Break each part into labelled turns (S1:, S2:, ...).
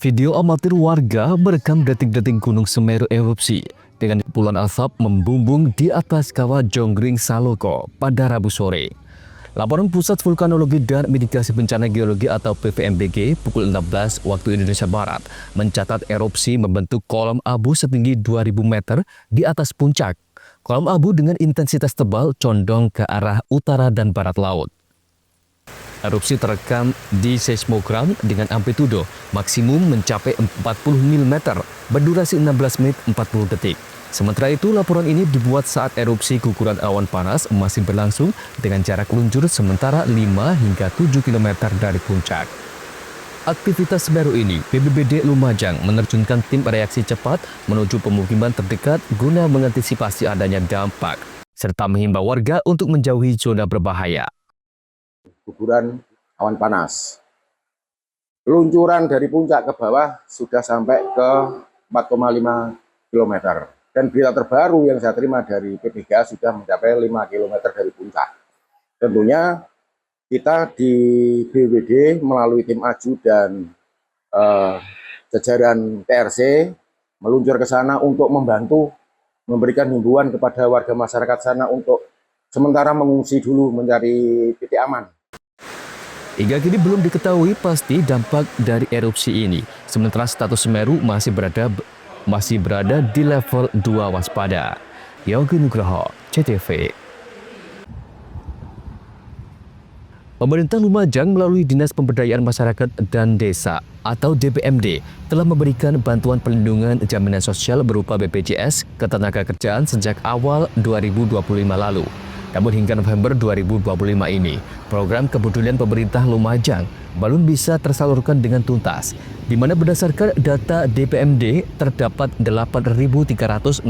S1: Video amatir warga merekam detik-detik Gunung Semeru erupsi dengan kepulan asap membumbung di atas kawah Jonggring Saloko pada Rabu sore. Laporan Pusat Vulkanologi dan Mitigasi Bencana Geologi atau PVMBG pukul 16 waktu Indonesia Barat mencatat erupsi membentuk kolom abu setinggi 2000 meter di atas puncak. Kolom abu dengan intensitas tebal condong ke arah utara dan barat laut. Erupsi terekam di seismogram dengan amplitudo maksimum mencapai 40 mm, berdurasi 16 menit 40 detik. Sementara itu, laporan ini dibuat saat erupsi guguran awan panas masih berlangsung dengan jarak luncur sementara 5 hingga 7 km dari puncak. Aktivitas baru ini, BPBD Lumajang menerjunkan tim reaksi cepat menuju pemukiman terdekat guna mengantisipasi adanya dampak, serta menghimbau warga untuk menjauhi zona berbahaya.
S2: Guguran awan panas. Luncuran dari puncak ke bawah sudah sampai ke 4,5 km. Dan berita terbaru yang saya terima dari PPGA sudah mencapai 5 km dari puncak. Tentunya kita di BPBD melalui tim AJU dan jajaran TRC meluncur ke sana untuk membantu memberikan himbauan kepada warga masyarakat sana untuk sementara mengungsi dulu mencari titik aman.
S1: Hingga kini belum diketahui pasti dampak dari erupsi ini, sementara status Semeru masih berada di level 2 waspada. Yogi Nugroho, CTV. Pemerintah Lumajang melalui Dinas Pemberdayaan Masyarakat dan Desa atau DPMD telah memberikan bantuan perlindungan jaminan sosial berupa BPJS Ketenagakerjaan sejak awal 2025 lalu. Namun hingga November 2025 ini, program kepedulian pemerintah Lumajang belum bisa tersalurkan dengan tuntas, di mana berdasarkan data DPMD terdapat 8.363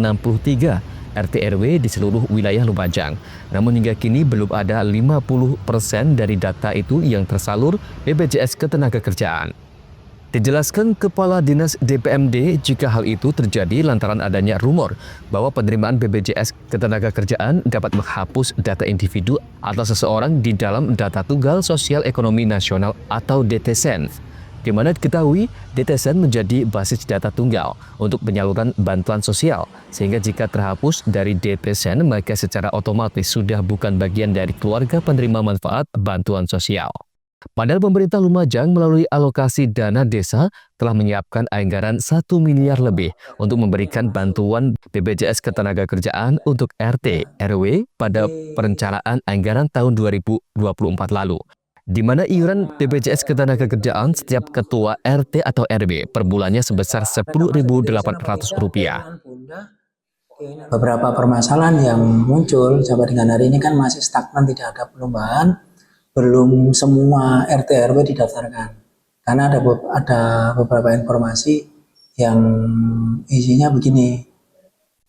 S1: RT/RW di seluruh wilayah Lumajang. Namun hingga kini belum ada 50% dari data itu yang tersalur BPJS Ketenagakerjaan. Dijelaskan Kepala Dinas DPMD jika hal itu terjadi lantaran adanya rumor bahwa penerimaan BPJS Ketenagakerjaan dapat menghapus data individu atau seseorang di dalam Data Tunggal Sosial Ekonomi Nasional atau DTSEN, di mana diketahui DTSEN menjadi basis data tunggal untuk penyaluran bantuan sosial, sehingga jika terhapus dari DTSEN maka secara otomatis sudah bukan bagian dari keluarga penerima manfaat bantuan sosial. Padahal pemerintah Lumajang melalui alokasi dana desa telah menyiapkan anggaran 1 miliar lebih untuk memberikan bantuan BPJS Ketenagakerjaan untuk RT/RW pada perencanaan anggaran tahun 2024 lalu, di mana iuran BPJS Ketenagakerjaan setiap ketua RT atau RW per bulannya sebesar Rp10.800.
S3: Beberapa permasalahan yang muncul sampai dengan hari ini kan masih stagnan, tidak ada perubahan. Belum semua RT/RW didaftarkan karena ada beberapa informasi yang isinya begini,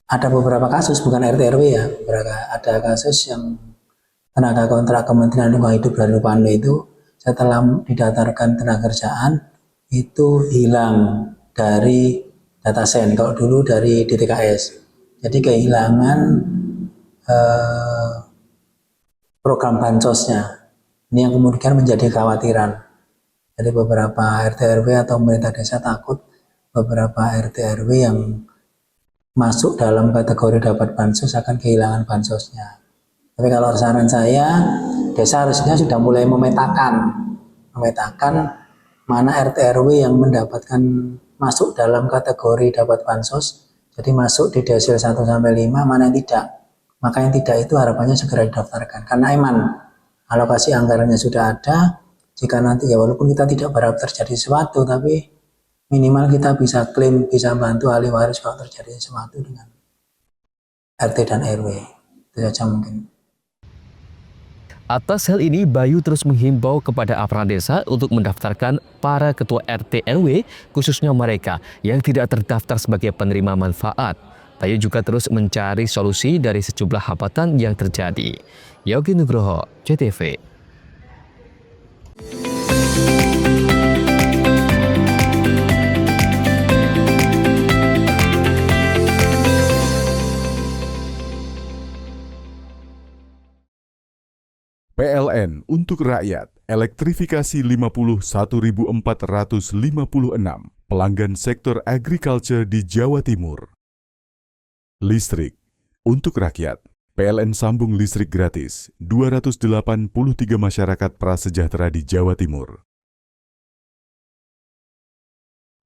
S3: ada beberapa kasus, bukan RT/RW ya, ada kasus yang tenaga kontrak Kementerian Lingkungan Hidup dan Kehutanan itu setelah didaftarkan tenaga kerjaan itu hilang dari DataSen, kalau dulu dari DTKS, jadi kehilangan program bansosnya. Ini yang kemudian menjadi kekhawatiran. Jadi beberapa RT/RW atau pemerintah desa takut beberapa RT/RW yang masuk dalam kategori dapat bansos akan kehilangan bansosnya. Tapi kalau saran saya, desa harusnya sudah mulai memetakan mana RT/RW yang mendapatkan masuk dalam kategori dapat bansos. Jadi masuk di desil 1-5, mana yang tidak. Maka yang tidak itu harapannya segera didaftarkan. Karena alokasi anggarannya sudah ada, jika nanti ya walaupun kita tidak berharap terjadi sesuatu, tapi minimal kita bisa klaim, bisa bantu ahli waris kalau terjadi sesuatu dengan RT dan RW. Itu saja mungkin.
S1: Atas hal ini, Bayu terus menghimbau kepada aparat desa untuk mendaftarkan para ketua RT/RW, khususnya mereka yang tidak terdaftar sebagai penerima manfaat. Bayu juga terus mencari solusi dari sejumlah hambatan yang terjadi. Yogi Nugroho, CTV.
S4: PLN untuk rakyat, elektrifikasi 51.456. pelanggan sektor agriculture di Jawa Timur. Listrik untuk rakyat. PLN sambung listrik gratis 283 masyarakat prasejahtera di Jawa Timur.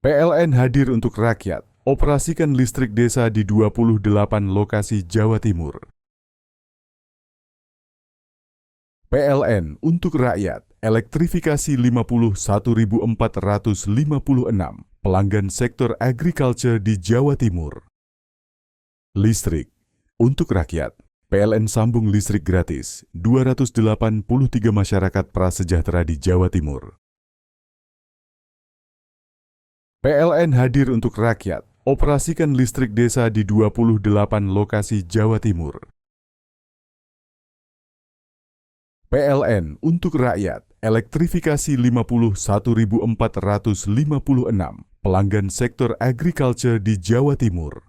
S4: PLN hadir untuk rakyat. Operasikan listrik desa di 28 lokasi Jawa Timur. PLN untuk rakyat. Elektrifikasi 51.456 pelanggan sektor agriculture di Jawa Timur. Listrik untuk rakyat. PLN sambung listrik gratis 283 masyarakat prasejahtera di Jawa Timur. PLN hadir untuk rakyat. Operasikan listrik desa di 28 lokasi Jawa Timur. PLN untuk rakyat. Elektrifikasi 51.456 pelanggan sektor agriculture di Jawa Timur.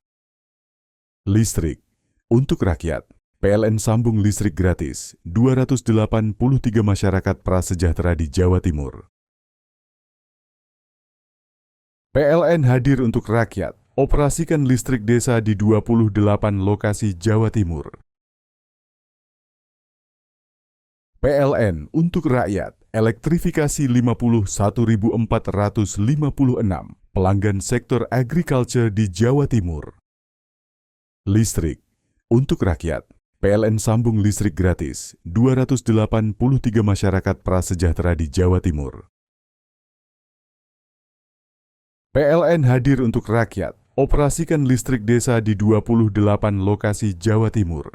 S4: Listrik untuk rakyat. PLN sambung listrik gratis 283 masyarakat prasejahtera di Jawa Timur. PLN hadir untuk rakyat. Operasikan listrik desa di 28 lokasi Jawa Timur. PLN untuk rakyat. Elektrifikasi 51.456 pelanggan sektor agriculture di Jawa Timur. Listrik untuk rakyat. PLN sambung listrik gratis 283 masyarakat prasejahtera di Jawa Timur. PLN hadir untuk rakyat. Operasikan listrik desa di 28 lokasi Jawa Timur.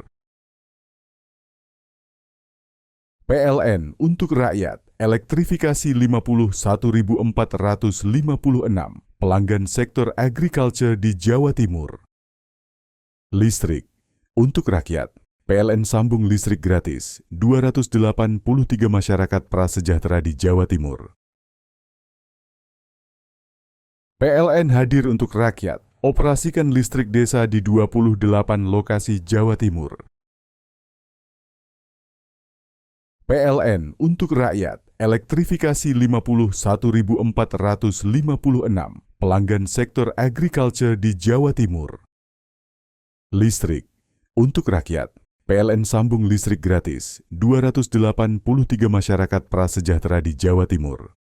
S4: PLN untuk rakyat. Elektrifikasi 51.456 pelanggan sektor agriculture di Jawa Timur. Listrik untuk rakyat. PLN sambung listrik gratis 283 masyarakat prasejahtera di Jawa Timur. PLN hadir untuk rakyat. Operasikan listrik desa di 28 lokasi Jawa Timur. PLN untuk rakyat. Elektrifikasi 51.456 pelanggan sektor agriculture di Jawa Timur. Listrik untuk rakyat. PLN sambung listrik gratis 283 masyarakat prasejahtera di Jawa Timur.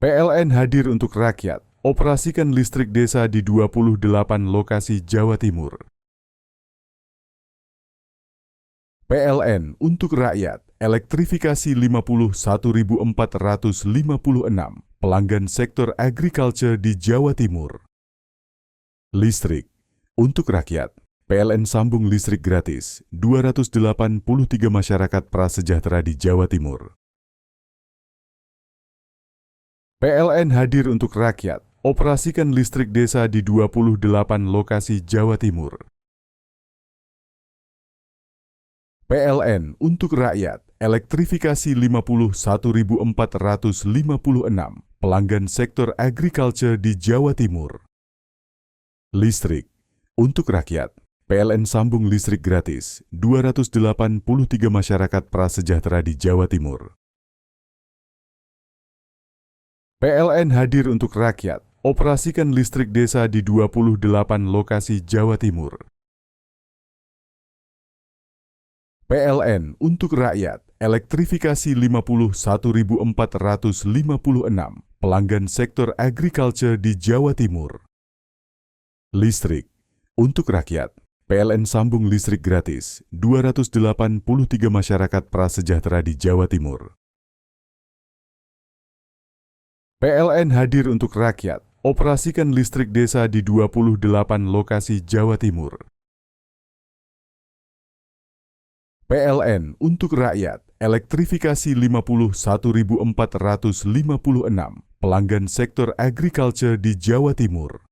S4: PLN hadir untuk rakyat. Operasikan listrik desa di 28 lokasi Jawa Timur. PLN untuk rakyat. Elektrifikasi 51.456 pelanggan sektor agriculture di Jawa Timur. Listrik untuk rakyat. PLN sambung listrik gratis 283 masyarakat prasejahtera di Jawa Timur. PLN hadir untuk rakyat. Operasikan listrik desa di 28 lokasi Jawa Timur. PLN untuk rakyat. Elektrifikasi 51.456 pelanggan sektor agriculture di Jawa Timur. Listrik untuk rakyat. PLN sambung listrik gratis 283 masyarakat prasejahtera di Jawa Timur. PLN hadir untuk rakyat. Operasikan listrik desa di 28 lokasi Jawa Timur. PLN untuk rakyat. Elektrifikasi 51.456 pelanggan sektor agriculture di Jawa Timur. Listrik untuk rakyat. PLN sambung listrik gratis 283 masyarakat prasejahtera di Jawa Timur. PLN hadir untuk rakyat. Operasikan listrik desa di 28 lokasi Jawa Timur. PLN untuk rakyat. Elektrifikasi 51.456 pelanggan sektor agriculture di Jawa Timur.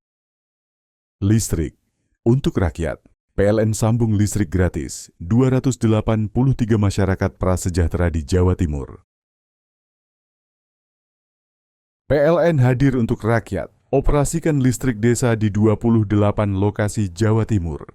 S4: Listrik untuk rakyat. PLN sambung listrik gratis 283 masyarakat prasejahtera di Jawa Timur. PLN hadir untuk rakyat. Operasikan listrik desa di 28 lokasi Jawa Timur.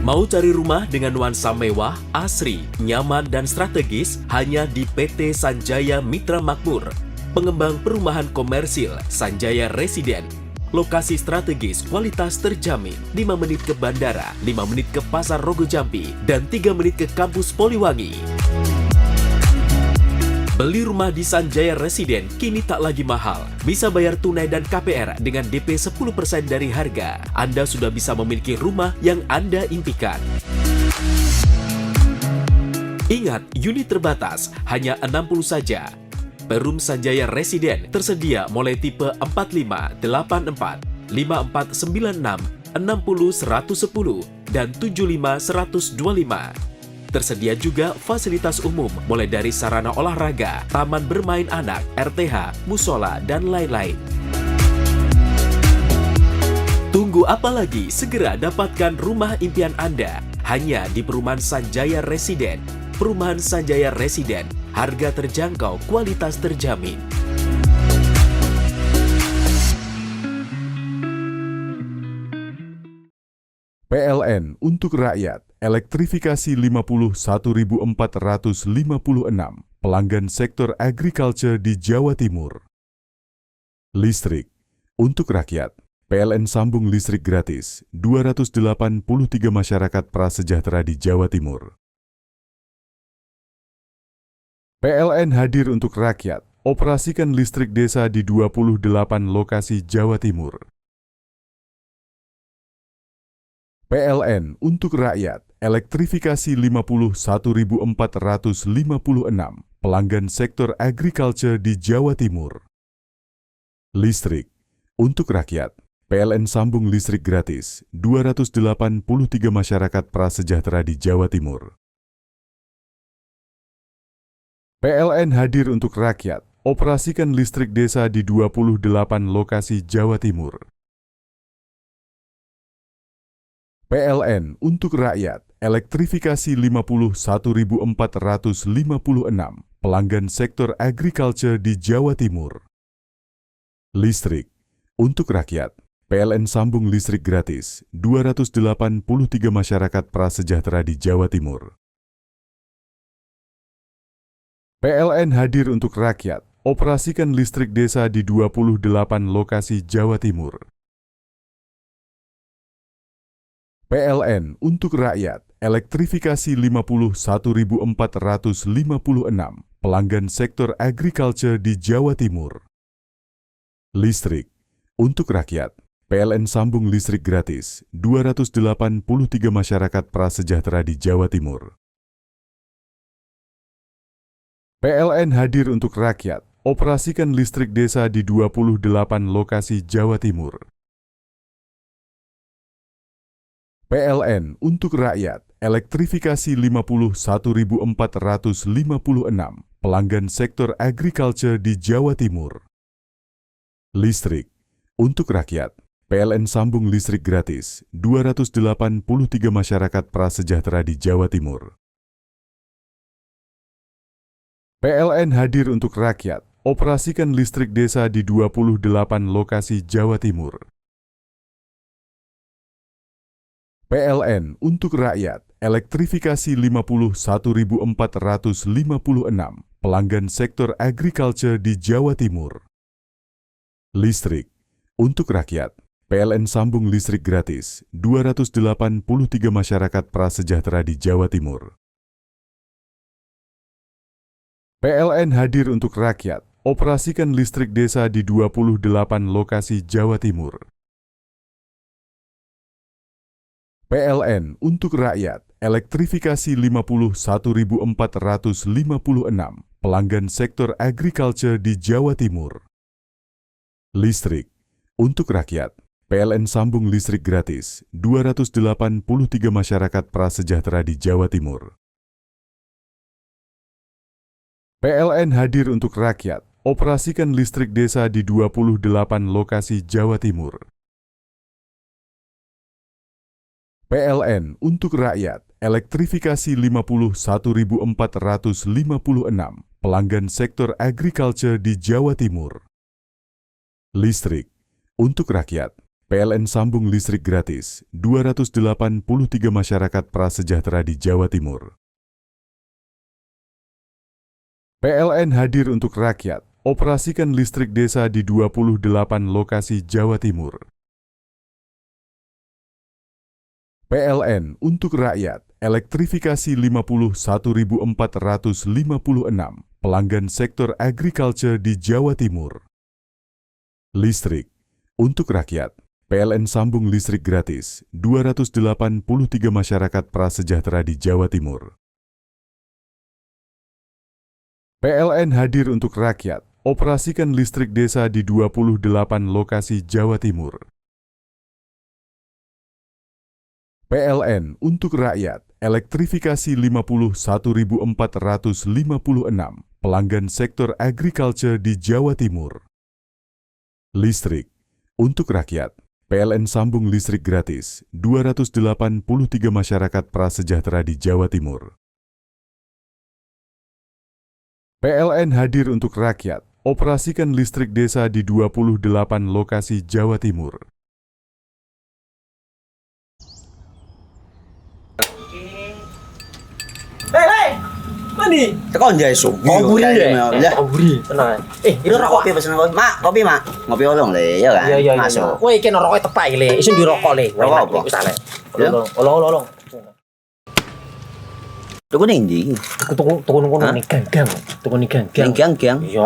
S5: Mau cari rumah dengan nuansa mewah, asri, nyaman, dan strategis hanya di PT Sanjaya Mitra Makmur. Pengembang perumahan komersil Sanjaya Residen. Lokasi strategis, kualitas terjamin. 5 menit ke bandara, 5 menit ke Pasar Rogo Jambi, dan 3 menit ke kampus Poliwangi. Beli rumah di Sanjaya Residen kini tak lagi mahal. Bisa bayar tunai dan KPR dengan DP 10% dari harga. Anda sudah bisa memiliki rumah yang Anda impikan. Ingat, unit terbatas, hanya 60 saja. Perum Sanjaya Residen tersedia mulai tipe 45, 84, 5496, 60 110, dan 75 125. Tersedia juga fasilitas umum mulai dari sarana olahraga, taman bermain anak, RTH, musola, dan lain-lain. Tunggu apa lagi? Segera dapatkan rumah impian Anda hanya di Perumahan Sanjaya Residen. Perumahan Sanjaya Residen, harga terjangkau, kualitas terjamin.
S4: PLN untuk rakyat, elektrifikasi 51.456 pelanggan sektor agriculture di Jawa Timur. Listrik untuk rakyat, PLN sambung listrik gratis 283 masyarakat prasejahtera di Jawa Timur. PLN hadir untuk rakyat, operasikan listrik desa di 28 lokasi Jawa Timur. PLN untuk rakyat, elektrifikasi 51.456 pelanggan sektor agriculture di Jawa Timur. Listrik untuk rakyat, PLN sambung listrik gratis 283 masyarakat prasejahtera di Jawa Timur. PLN hadir untuk rakyat, operasikan listrik desa di 28 lokasi Jawa Timur. PLN untuk rakyat, elektrifikasi 51.456 pelanggan sektor agriculture di Jawa Timur. Listrik untuk rakyat, PLN sambung listrik gratis 283 masyarakat prasejahtera di Jawa Timur. PLN hadir untuk rakyat, operasikan listrik desa di 28 lokasi Jawa Timur. PLN untuk rakyat, elektrifikasi 51.456 pelanggan sektor agriculture di Jawa Timur. Listrik untuk rakyat, PLN sambung listrik gratis 283 masyarakat prasejahtera di Jawa Timur. PLN hadir untuk rakyat, operasikan listrik desa di 28 lokasi Jawa Timur. PLN untuk rakyat, elektrifikasi 51.456 pelanggan sektor agriculture di Jawa Timur. Listrik untuk rakyat, PLN sambung listrik gratis 283 masyarakat prasejahtera di Jawa Timur. PLN hadir untuk rakyat, operasikan listrik desa di 28 lokasi Jawa Timur. PLN untuk rakyat, elektrifikasi 51.456 pelanggan sektor agriculture di Jawa Timur. Listrik untuk rakyat, PLN sambung listrik gratis 283 masyarakat prasejahtera di Jawa Timur. PLN hadir untuk rakyat, operasikan listrik desa di 28 lokasi Jawa Timur. PLN untuk rakyat, elektrifikasi 51.456 pelanggan sektor agriculture di Jawa Timur. Listrik untuk rakyat, PLN sambung listrik gratis 283 masyarakat prasejahtera di Jawa Timur. PLN hadir untuk rakyat, operasikan listrik desa di 28 lokasi Jawa Timur. PLN untuk rakyat, elektrifikasi 51.456 pelanggan sektor agriculture di Jawa Timur. Listrik untuk rakyat, PLN sambung listrik gratis 283 masyarakat prasejahtera di Jawa Timur. PLN hadir untuk rakyat, operasikan listrik desa di 28 lokasi Jawa Timur. PLN untuk rakyat, elektrifikasi 51.456 pelanggan sektor agriculture di Jawa Timur. Listrik untuk rakyat, PLN sambung listrik gratis 283 masyarakat prasejahtera di Jawa Timur. PLN hadir untuk rakyat, operasikan listrik desa di 28 lokasi Jawa Timur. PLN untuk rakyat, elektrifikasi 51.456 pelanggan sektor agriculture di Jawa Timur. Listrik untuk rakyat, PLN sambung listrik gratis 283 masyarakat prasejahtera di Jawa Timur. PLN hadir untuk rakyat, operasikan listrik desa di 28 lokasi Jawa Timur.
S6: Mandi.
S7: Tekan jaya su.
S6: Ngoburi deh.
S7: Ya.
S6: Ngoburi. Tenang. Ini rokok.
S7: Kopi pesen kopi. Mak, kopi, Mak. Ngopi olong le, ya kan?
S6: Iya.
S7: Masuk.
S6: Woi, iki rokok tepak le. Isin dirokok le.
S7: Rokok apa?
S6: Wis ale.
S7: Ya.
S6: Olong.
S7: Tuku ning ndi?
S6: Tuku ngono ning gang. Tuku ning gang.
S7: Gang.
S6: Iya.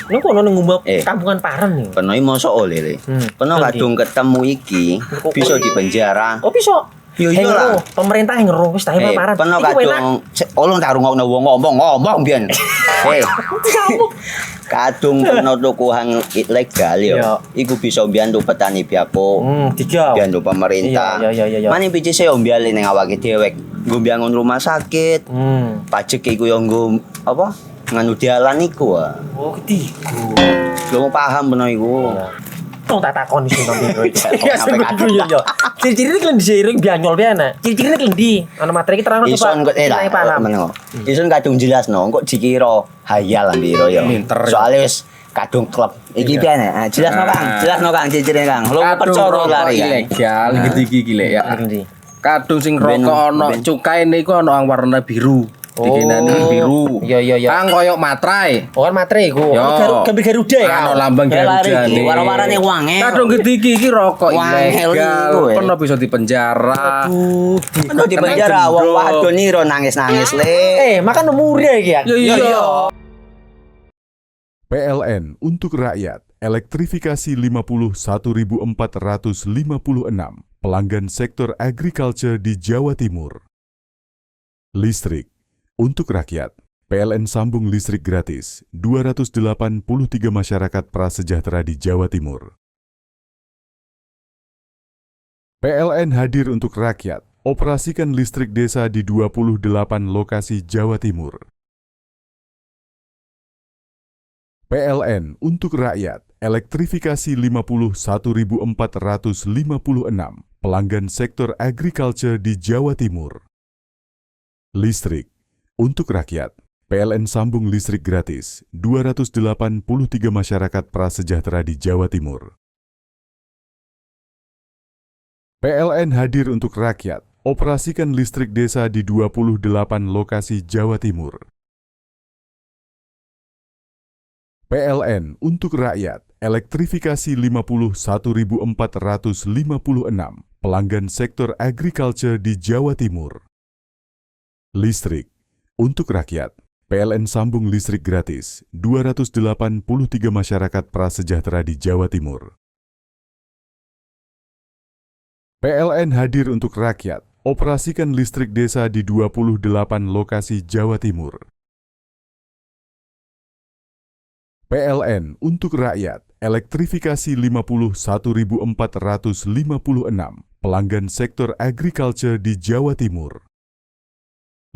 S6: Ning kono ning ngumbah
S7: Eh.
S6: kampungan Paren nih.
S7: Peno iki mosok oleh le. Peno
S6: Nanti.
S7: kadung ketemu iki bisa dipenjara.
S6: Oh bisa.
S7: Yo iya lah.
S6: Pemerintah yang ngeru wis tahe Paren.
S7: Peno
S6: Iku enak.
S7: kadung olong tak rungokno wong ngomong biyen. Kadung peno tuku hang ilegal yo.
S6: Iya.
S7: Iku bisa mbiyantu petani biako.
S6: Tiga.
S7: Mbiyantu pemerintah.
S6: Iya.
S7: Mane picise yo mbiale ning awake dhewek. Nggo mbiyangun rumah sakit. Pajak iku yo nggo apa? Nganu dalan iku ah.
S6: Oh, ketiku.
S7: Lu paham bener iku.
S6: Tong tak takon iso nang biro iki.
S7: Kok sampe kadung?
S6: Yo. Ciri-ciri iki di seiring bianyol piana. Ciri-ciri iki ndi? Ana materi iki terang coba.
S7: Ison kok lah meneng. Ison kadung jelasno, kok dikira hayal biro yo. Soale wis kadung klub. Iki piye nek? Jelasno Kang, ciri-cirine Kang. Lu percaya lari kan.
S8: Ilegal iki lek ya.
S6: Ndi?
S8: Kadung sing rokok ana cukaine iku ana warna biru. Dikenani biru.
S6: Iya.
S8: Kang koyo matrai.
S6: Oh kan materi iku.
S8: Yo.
S6: Gambar Garuda ya.
S8: Ana lambang Garuda
S7: iki warna-warnane wange.
S8: Kadung iki rokok
S7: Wangel
S8: ilegal.
S7: iku,
S8: Pernah bisa dipenjara.
S7: Peno di penjara wong wadon iro nangis-nangis le.
S6: Makan murah iki ya.
S8: Iya.
S4: PLN untuk rakyat, elektrifikasi 51.456 pelanggan sektor agriculture di Jawa Timur. Listrik untuk rakyat, PLN sambung listrik gratis 283 masyarakat prasejahtera di Jawa Timur. PLN hadir untuk rakyat, operasikan listrik desa di 28 lokasi Jawa Timur. PLN untuk rakyat, elektrifikasi 51.456 pelanggan sektor agriculture di Jawa Timur. Listrik untuk rakyat, PLN sambung listrik gratis 283 masyarakat prasejahtera di Jawa Timur. PLN hadir untuk rakyat, operasikan listrik desa di 28 lokasi Jawa Timur. PLN untuk rakyat, elektrifikasi 51.456 pelanggan sektor agriculture di Jawa Timur. Listrik untuk rakyat, PLN sambung listrik gratis 283 masyarakat prasejahtera di Jawa Timur. PLN hadir untuk rakyat, operasikan listrik desa di 28 lokasi Jawa Timur. PLN untuk rakyat, elektrifikasi 51.456 pelanggan sektor agriculture di Jawa Timur.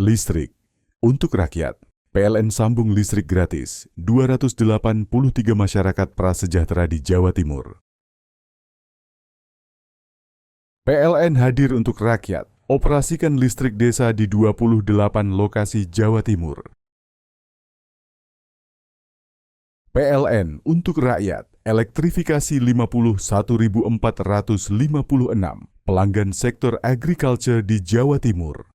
S4: Listrik untuk rakyat, PLN sambung listrik gratis 283 masyarakat prasejahtera di Jawa Timur. PLN hadir untuk rakyat, operasikan listrik desa di 28 lokasi Jawa Timur. PLN untuk rakyat, elektrifikasi 51.456 pelanggan sektor agriculture di Jawa Timur.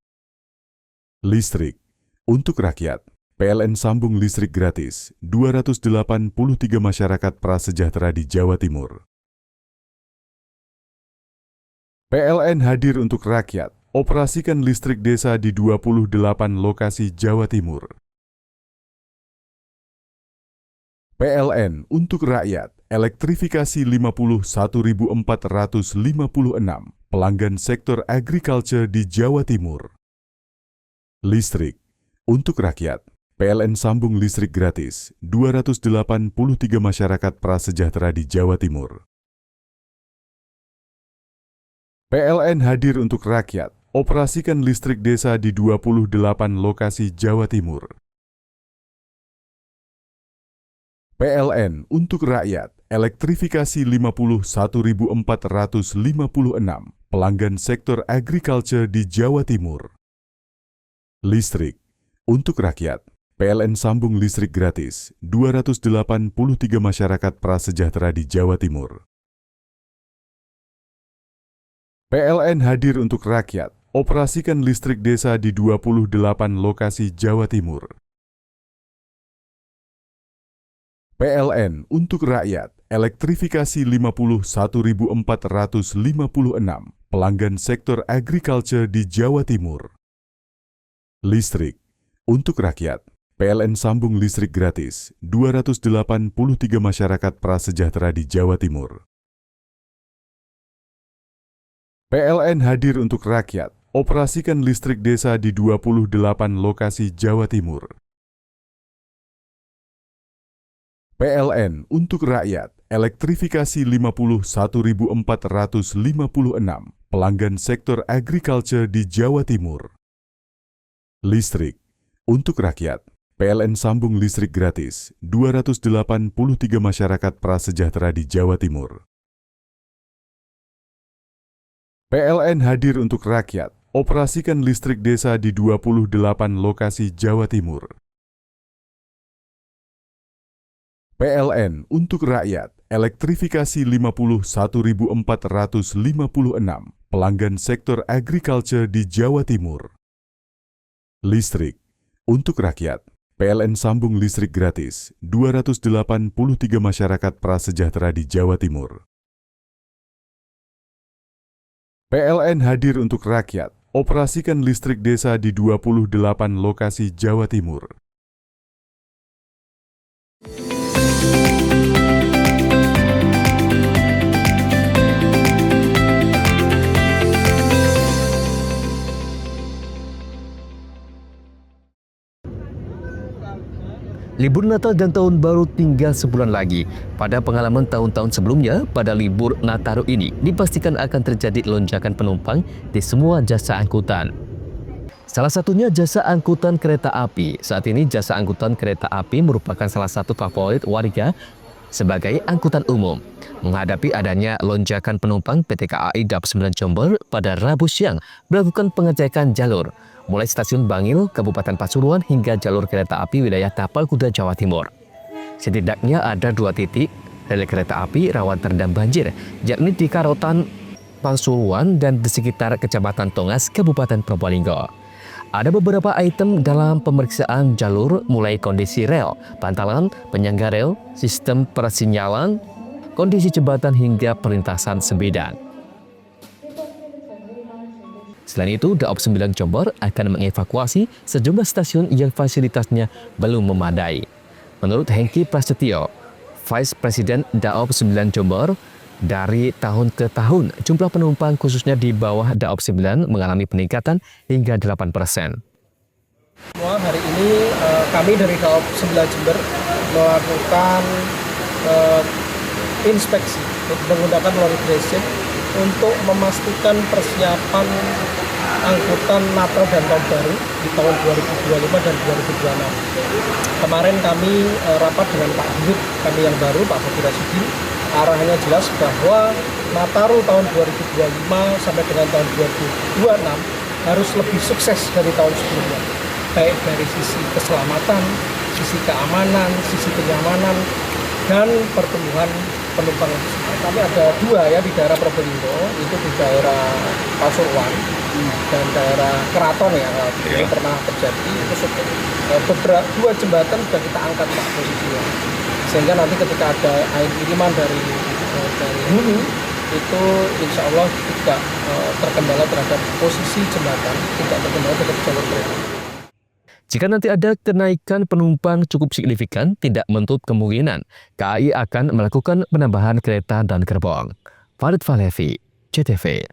S4: Listrik untuk rakyat. PLN sambung listrik gratis 283 masyarakat prasejahtera di Jawa Timur. PLN hadir untuk rakyat. Operasikan listrik desa di 28 lokasi Jawa Timur. PLN untuk rakyat. Elektrifikasi 51.456 pelanggan sektor agriculture di Jawa Timur. Listrik untuk rakyat. PLN sambung listrik gratis 283 masyarakat prasejahtera di Jawa Timur. PLN hadir untuk rakyat. Operasikan listrik desa di 28 lokasi Jawa Timur. PLN untuk rakyat. Elektrifikasi 51.456 pelanggan sektor agriculture di Jawa Timur. Listrik untuk rakyat. PLN sambung listrik gratis 283 masyarakat prasejahtera di Jawa Timur. PLN hadir untuk rakyat. Operasikan listrik desa di 28 lokasi Jawa Timur. PLN untuk rakyat. Elektrifikasi 51.456 pelanggan sektor agriculture di Jawa Timur. Listrik untuk rakyat. PLN sambung listrik gratis 283 masyarakat prasejahtera di Jawa Timur. PLN hadir untuk rakyat. Operasikan listrik desa di 28 lokasi Jawa Timur. PLN untuk rakyat. Elektrifikasi 51.456 pelanggan sektor agriculture di Jawa Timur. Listrik untuk rakyat. PLN sambung listrik gratis 283 masyarakat prasejahtera di Jawa Timur. PLN hadir untuk rakyat. Operasikan listrik desa di 28 lokasi Jawa Timur. PLN untuk rakyat. Elektrifikasi 51.456 pelanggan sektor agriculture di Jawa Timur. Listrik untuk rakyat. PLN sambung listrik gratis 283 masyarakat prasejahtera di Jawa Timur. PLN hadir untuk rakyat. Operasikan listrik desa di 28 lokasi Jawa Timur.
S1: Libur Natal dan Tahun Baru tinggal sebulan lagi. Pada pengalaman tahun-tahun sebelumnya, pada libur Nataru ini dipastikan akan terjadi lonjakan penumpang di semua jasa angkutan. Salah satunya jasa angkutan kereta api. Saat ini jasa angkutan kereta api merupakan salah satu favorit warga sebagai angkutan umum. Menghadapi adanya lonjakan penumpang, PT KAI Daob 9 Jember pada Rabu siang melakukan pengecekan jalur mulai stasiun Bangil, Kabupaten Pasuruan hingga jalur kereta api wilayah Tapal Kuda, Jawa Timur. Setidaknya ada 2 titik rel kereta api rawan terendam banjir, yakni di Karotan, Pasuruan dan di sekitar Kecamatan Tongas, Kabupaten Probolinggo. Ada beberapa item dalam pemeriksaan jalur mulai kondisi rel, bantalan, penyangga rel, sistem persinyalan, kondisi jembatan hingga perlintasan sebidang. Selain itu, Daob 9 Jember akan mengevakuasi sejumlah stasiun yang fasilitasnya belum memadai. Menurut Hengki Prasetyo, Vice President Daob 9 Jember, dari tahun ke tahun, jumlah penumpang khususnya di bawah Daob 9 mengalami peningkatan hingga 8%.
S6: Hari ini kami dari Daob 9 Jember melakukan inspeksi menggunakan lorry dressing untuk memastikan persiapan angkutan Natal dan Tahun Baru di tahun 2025 dan 2026. Kemarin kami rapat dengan Pak Dirut kami yang baru, Pak Bobi Rasudin. Arahnya jelas bahwa Nataru tahun 2025 sampai dengan tahun 2026 harus lebih sukses dari tahun sebelumnya. Baik dari sisi keselamatan, sisi keamanan, sisi kenyamanan, dan pertumbuhan penumpang kami ada 2 ya di daerah Probolinggo, itu di daerah Pasuruan dan daerah Keraton ya, ini pernah terjadi. Itu beberapa 2 jembatan sudah kita angkat Pak posisinya, sehingga nanti ketika ada air kiriman dari hulu itu insya Allah tidak terkendala terhadap posisi jembatan, tidak terkendala terhadap jalur kereta.
S1: Jika nanti ada kenaikan penumpang cukup signifikan, tidak menutup kemungkinan KAI akan melakukan penambahan kereta dan gerbong. Farid Falevi, CTV.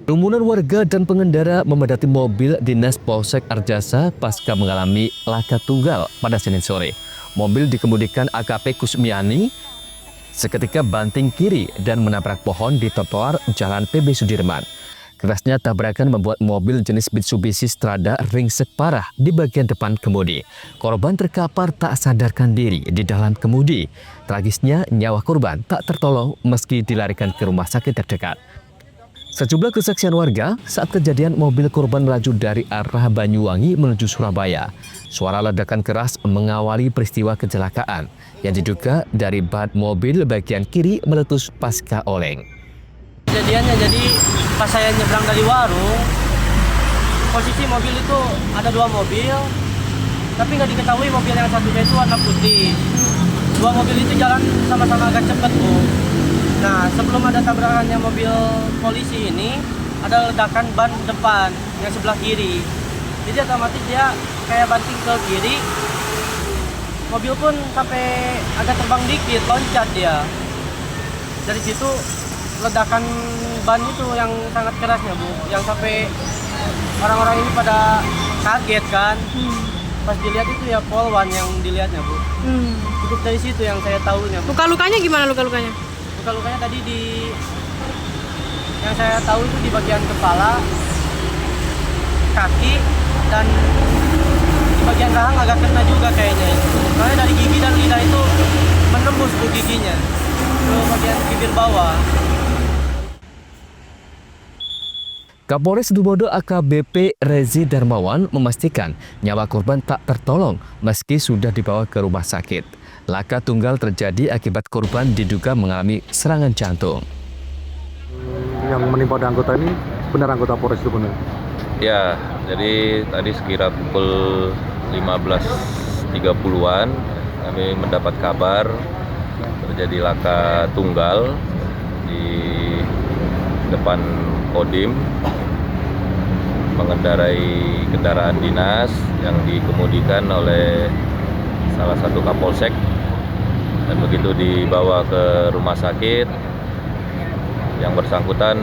S1: Kerumunan warga dan pengendara memadati mobil dinas Polsek Arjasa pasca mengalami laka tunggal pada Senin sore. Mobil dikemudikan AKP Kusmiani seketika banting kiri dan menabrak pohon di trotoar Jalan PB Sudirman. Kerasnya tabrakan membuat mobil jenis Mitsubishi Strada ringsek parah di bagian depan kemudi. Korban terkapar tak sadarkan diri di dalam kemudi. Tragisnya nyawa korban tak tertolong meski dilarikan ke rumah sakit terdekat. Sejumlah kesaksian warga saat kejadian mobil korban melaju dari arah Banyuwangi menuju Surabaya. Suara ledakan keras mengawali peristiwa kecelakaan yang diduga dari ban mobil bagian kiri meletus pasca oleng.
S9: Kejadiannya jadi pas saya nyebrang dari warung, posisi mobil itu ada 2 mobil, tapi nggak diketahui mobil yang satunya itu warna putih. 2 mobil itu jalan sama-sama agak cepat, Bu. Nah, sebelum ada tabrakannya mobil polisi ini, ada ledakan ban depan yang sebelah kiri. Jadi otomatis dia kayak banting ke kiri. Mobil pun sampai agak terbang dikit, loncat dia. Dari situ ledakan ban itu yang sangat kerasnya, Bu. Yang sampai orang-orang ini pada kaget kan. Pas dilihat itu ya polwan yang dilihatnya, Bu. Cukup dari situ yang saya tahunya, Bu.
S10: Luka-lukanya gimana luka-lukanya?
S9: Luka-lukanya tadi yang saya tahu itu di bagian kepala, kaki, dan di bagian rahang agak kena juga kayaknya. Soalnya dari gigi dan lidah itu menembus Bu giginya ke bagian bibir bawah.
S1: Kapolres Situbondo AKBP Rezi Darmawan memastikan nyawa korban tak tertolong meski sudah dibawa ke rumah sakit. Laka tunggal terjadi akibat korban diduga mengalami serangan jantung.
S11: Yang menimpa anggota ini benar anggota Polres Situbondo?
S12: Ya, jadi tadi sekira pukul 15.30-an kami mendapat kabar terjadi laka tunggal di depan Kodim mengendarai kendaraan dinas yang dikemudikan oleh salah satu Kapolsek, dan begitu dibawa ke rumah sakit yang bersangkutan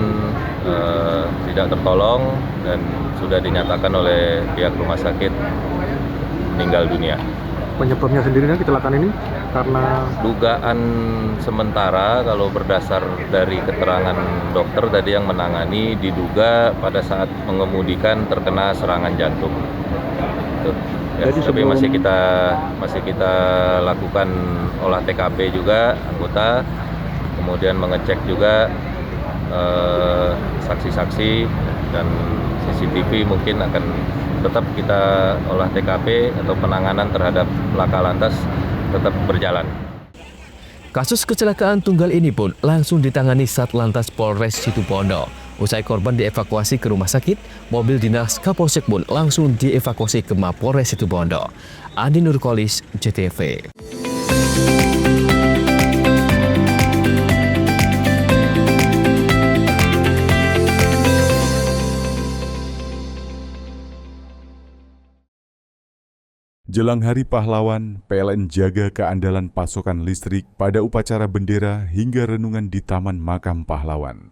S12: tidak tertolong dan sudah dinyatakan oleh pihak rumah sakit meninggal dunia.
S11: Penyebabnya sendiri kecelakaan ini karena
S12: dugaan sementara kalau berdasar dari keterangan dokter tadi yang menangani, diduga pada saat mengemudikan terkena serangan jantung. Ya, tapi masih kita lakukan olah TKP juga anggota, kemudian mengecek juga saksi-saksi dan CCTV. Mungkin akan tetap kita olah TKP atau penanganan terhadap laka lantas tetap berjalan.
S1: Kasus kecelakaan tunggal ini pun langsung ditangani Satlantas Polres Situbondo. Usai korban dievakuasi ke rumah sakit, mobil dinas Kapolsek pun langsung dievakuasi ke Mapolres Situbondo. Adi Nurkolis, CTV.
S4: Jelang Hari Pahlawan, PLN jaga keandalan pasokan listrik pada upacara bendera hingga renungan di Taman Makam Pahlawan.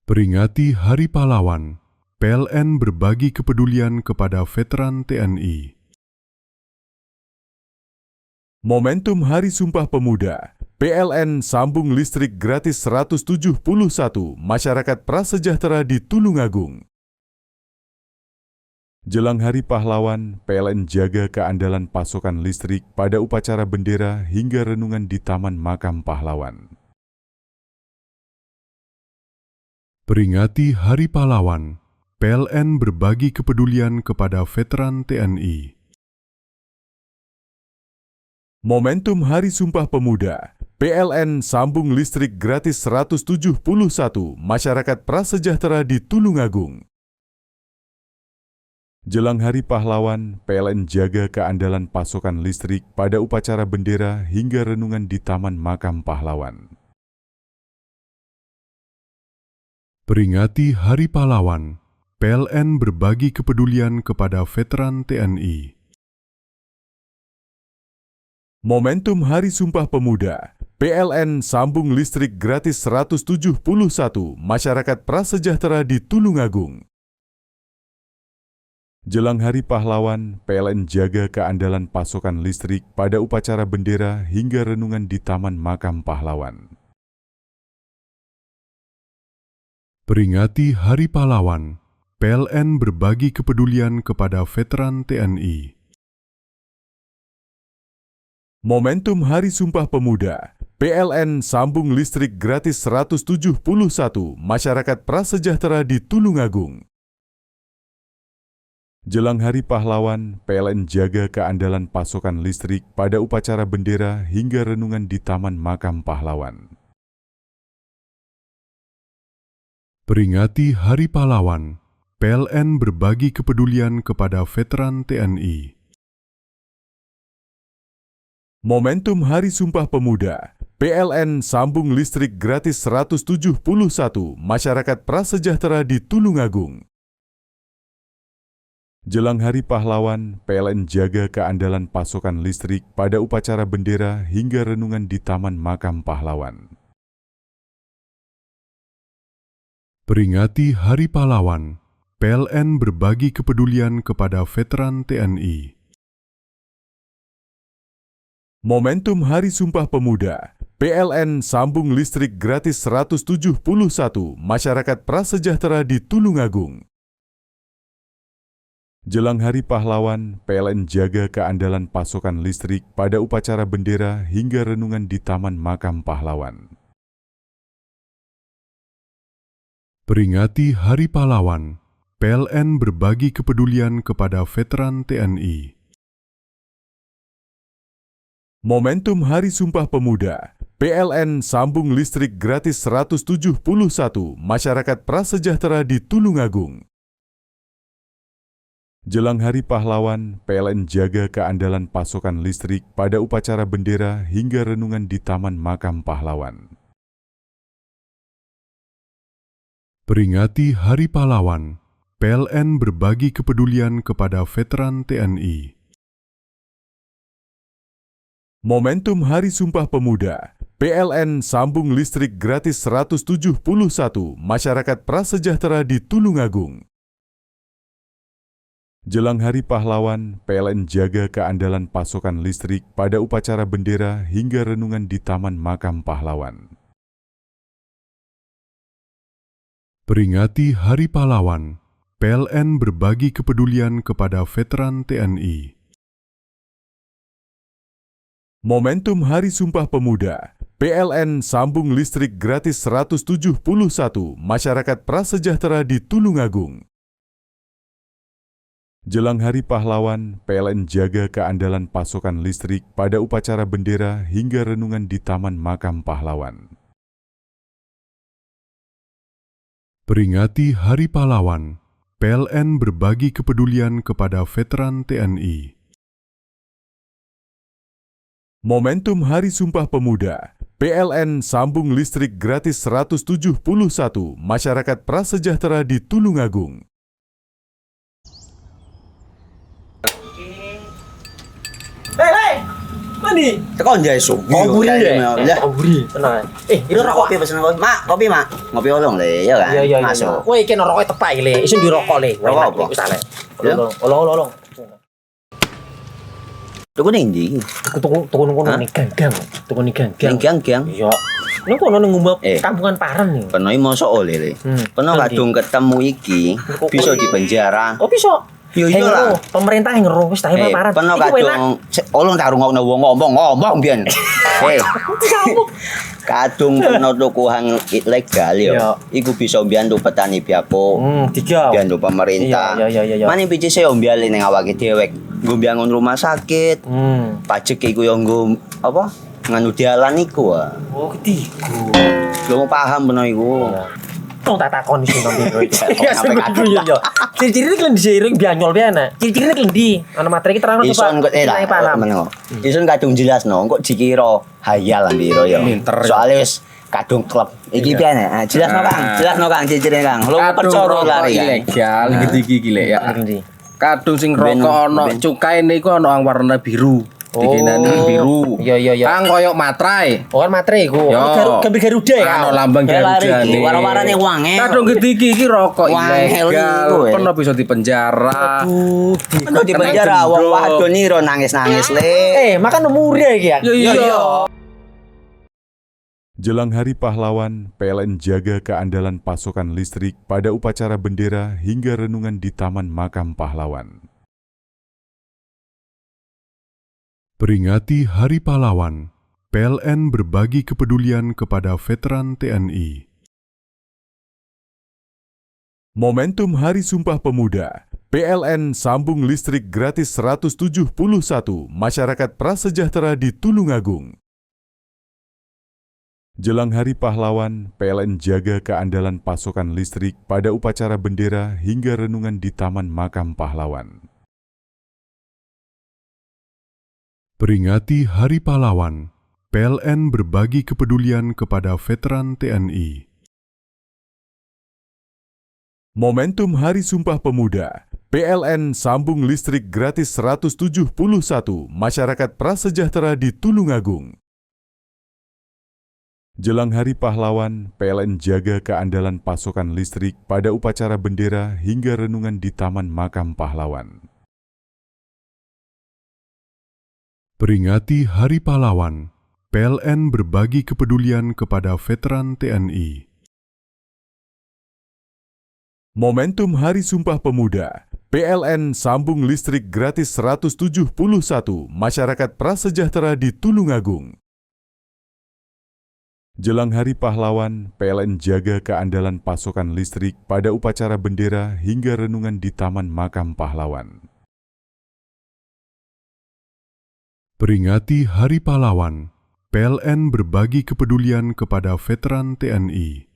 S13: Peringati Hari Pahlawan, PLN berbagi kepedulian kepada veteran TNI.
S4: Momentum Hari Sumpah Pemuda, PLN sambung listrik gratis 171 masyarakat prasejahtera di Tulungagung. Jelang Hari Pahlawan, PLN jaga keandalan pasokan listrik pada upacara bendera hingga renungan di Taman Makam Pahlawan.
S13: Peringati Hari Pahlawan, PLN berbagi kepedulian kepada veteran TNI.
S4: Momentum Hari Sumpah Pemuda, PLN sambung listrik gratis 171 masyarakat prasejahtera di Tulungagung. Jelang Hari Pahlawan, PLN jaga keandalan pasokan listrik pada upacara bendera hingga renungan di Taman Makam Pahlawan.
S13: Peringati Hari Pahlawan, PLN berbagi kepedulian kepada veteran TNI.
S4: Momentum Hari Sumpah Pemuda, PLN sambung listrik gratis 171 masyarakat prasejahtera di Tulungagung. Jelang Hari Pahlawan, PLN jaga keandalan pasokan listrik pada upacara bendera hingga renungan di Taman Makam Pahlawan.
S13: Peringati Hari Pahlawan, PLN berbagi kepedulian kepada veteran TNI.
S4: Momentum Hari Sumpah Pemuda, PLN sambung listrik gratis 171 masyarakat prasejahtera di Tulungagung. Jelang Hari Pahlawan, PLN jaga keandalan pasokan listrik pada upacara bendera hingga renungan di Taman Makam Pahlawan.
S13: Peringati Hari Pahlawan, PLN berbagi kepedulian kepada veteran TNI.
S4: Momentum Hari Sumpah Pemuda, PLN sambung listrik gratis 171 masyarakat prasejahtera di Tulungagung. Jelang Hari Pahlawan, PLN jaga keandalan pasokan listrik pada upacara bendera hingga renungan di Taman Makam Pahlawan.
S13: Peringati Hari Pahlawan, PLN berbagi kepedulian kepada veteran TNI.
S4: Momentum Hari Sumpah Pemuda, PLN sambung listrik gratis 171 masyarakat prasejahtera di Tulungagung. Jelang Hari Pahlawan, PLN jaga keandalan pasokan listrik pada upacara bendera hingga renungan di Taman Makam Pahlawan.
S13: Peringati Hari Pahlawan, PLN berbagi kepedulian kepada veteran TNI.
S4: Momentum Hari Sumpah Pemuda, PLN sambung listrik gratis 171 masyarakat prasejahtera di Tulungagung. Jelang Hari Pahlawan, PLN jaga keandalan pasokan listrik pada upacara bendera hingga renungan di Taman Makam Pahlawan.
S13: Peringati Hari Pahlawan, PLN berbagi kepedulian kepada veteran TNI.
S4: Momentum Hari Sumpah Pemuda, PLN sambung listrik gratis 171 masyarakat prasejahtera di Tulungagung. Jelang Hari Pahlawan, PLN jaga keandalan pasokan listrik pada upacara bendera hingga renungan di Taman Makam Pahlawan.
S13: Peringati Hari Pahlawan, PLN berbagi kepedulian kepada veteran TNI.
S4: Momentum Hari Sumpah Pemuda, PLN sambung listrik gratis 171 masyarakat prasejahtera di Tulungagung. Jelang Hari Pahlawan, PLN jaga keandalan pasokan listrik pada upacara bendera hingga renungan di Taman Makam Pahlawan.
S13: Peringati Hari Pahlawan, PLN berbagi kepedulian kepada veteran TNI.
S4: Momentum Hari Sumpah Pemuda, PLN sambung listrik gratis 171 masyarakat prasejahtera di Tulungagung.
S9: Hei, mandi.
S7: Tekan jaya su.
S9: Kaburi deh. Kaburi. Tenang. Ini rokok.
S7: Kopi pesen kopi. Mak, kopi mak. Ngopi olong le, ya kan?
S9: Iya.
S7: Masuk.
S9: Woi, kena rokok tepai le. Isin dirokok le.
S7: Rokok apa?
S9: Wis ale. Olong.
S7: Tuku ning ndi?
S9: Tuku kono ning gang. Tuku ning gang.
S7: Ning gang.
S9: Iya. Ning kono ning ngumbab kampungan Paren nih.
S7: Kono iki mosok oleh le. Kono kadung ketemu iki bisa dipenjara.
S9: Oh, bisa.
S7: Yo iya lah.
S10: Pemerintah yang ngeruh wis ta paparan.
S7: Peno kadung olong tak rungokno wong ngomong biyen. Kadung peno tukuhan ilegal yo. Iku bisa mbiyantu petani biako. Mbiyantu pemerintah. Mane pici se mbiali ning awake dhewe. Nggo mbangun rumah sakit. Pajak iku yo nggo apa? Nganu dalan iku.
S10: Oh, ketiku.
S7: Lu paham peno iku.
S10: Tak takon sing nang biro iki. Sampai kadung yo. Ciri-cirine klen disiring bianyol piye ana. Ciri-cirine klen ndi? Ana materi ki terangno Pak.
S7: Ison kadung jelasno, kok dikira hayal lan biro yo. Soale wis kadung klub. Iki piye nek? Jelasno Kang, jelasno Kang ciri-cirine Kang. Lu percaya lari
S8: ilegal iki lek ya. Kadung sing rokok ana cukai niku ana warna biru. Dikenani biru.
S10: Iya.
S8: Kang koyo materai.
S10: Oh kan materai iku. Gambar Garuda ya.
S8: Ana lambang Garuda.
S7: Warna-warnane wange.
S8: Kadung iki rokok ilegal. Pernah bisa dipenjara.
S7: Pernah dipenjara wong wadon iro nangis-nangis le.
S10: Makan umure iki ya.
S8: Iya.
S4: Jelang Hari Pahlawan, PLN jaga keandalan pasokan listrik pada upacara bendera hingga renungan di Taman Makam Pahlawan. Peringati Hari Pahlawan, PLN berbagi kepedulian kepada veteran TNI. Momentum Hari Sumpah Pemuda, PLN sambung listrik gratis 171 masyarakat prasejahtera di Tulungagung. Jelang Hari Pahlawan, PLN jaga keandalan pasokan listrik pada upacara bendera hingga renungan di Taman Makam Pahlawan. Peringati Hari Pahlawan, PLN berbagi kepedulian kepada veteran TNI. Momentum Hari Sumpah Pemuda, PLN sambung listrik gratis 171 masyarakat prasejahtera di Tulungagung. Jelang Hari Pahlawan, PLN jaga keandalan pasokan listrik pada upacara bendera hingga renungan di Taman Makam Pahlawan. Peringati Hari Pahlawan, PLN berbagi kepedulian kepada veteran TNI. Momentum Hari Sumpah Pemuda, PLN sambung listrik gratis 171 masyarakat prasejahtera di Tulungagung. Jelang Hari Pahlawan, PLN jaga keandalan pasokan listrik pada upacara bendera hingga renungan di Taman Makam Pahlawan. Peringati Hari Pahlawan, PLN berbagi kepedulian kepada veteran TNI.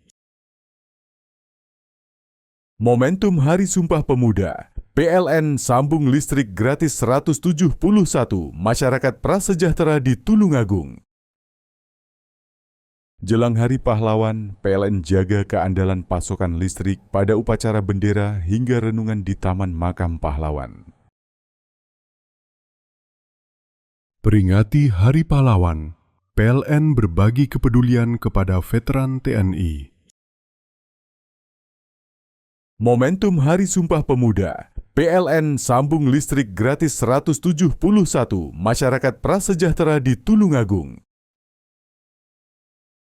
S4: Momentum Hari Sumpah Pemuda, PLN sambung listrik gratis 171 masyarakat prasejahtera di Tulungagung. Jelang Hari Pahlawan, PLN jaga keandalan pasokan listrik pada upacara bendera hingga renungan di Taman Makam Pahlawan. Peringati Hari Pahlawan, PLN berbagi kepedulian kepada veteran TNI. Momentum Hari Sumpah Pemuda, PLN sambung listrik gratis 171 masyarakat prasejahtera di Tulungagung.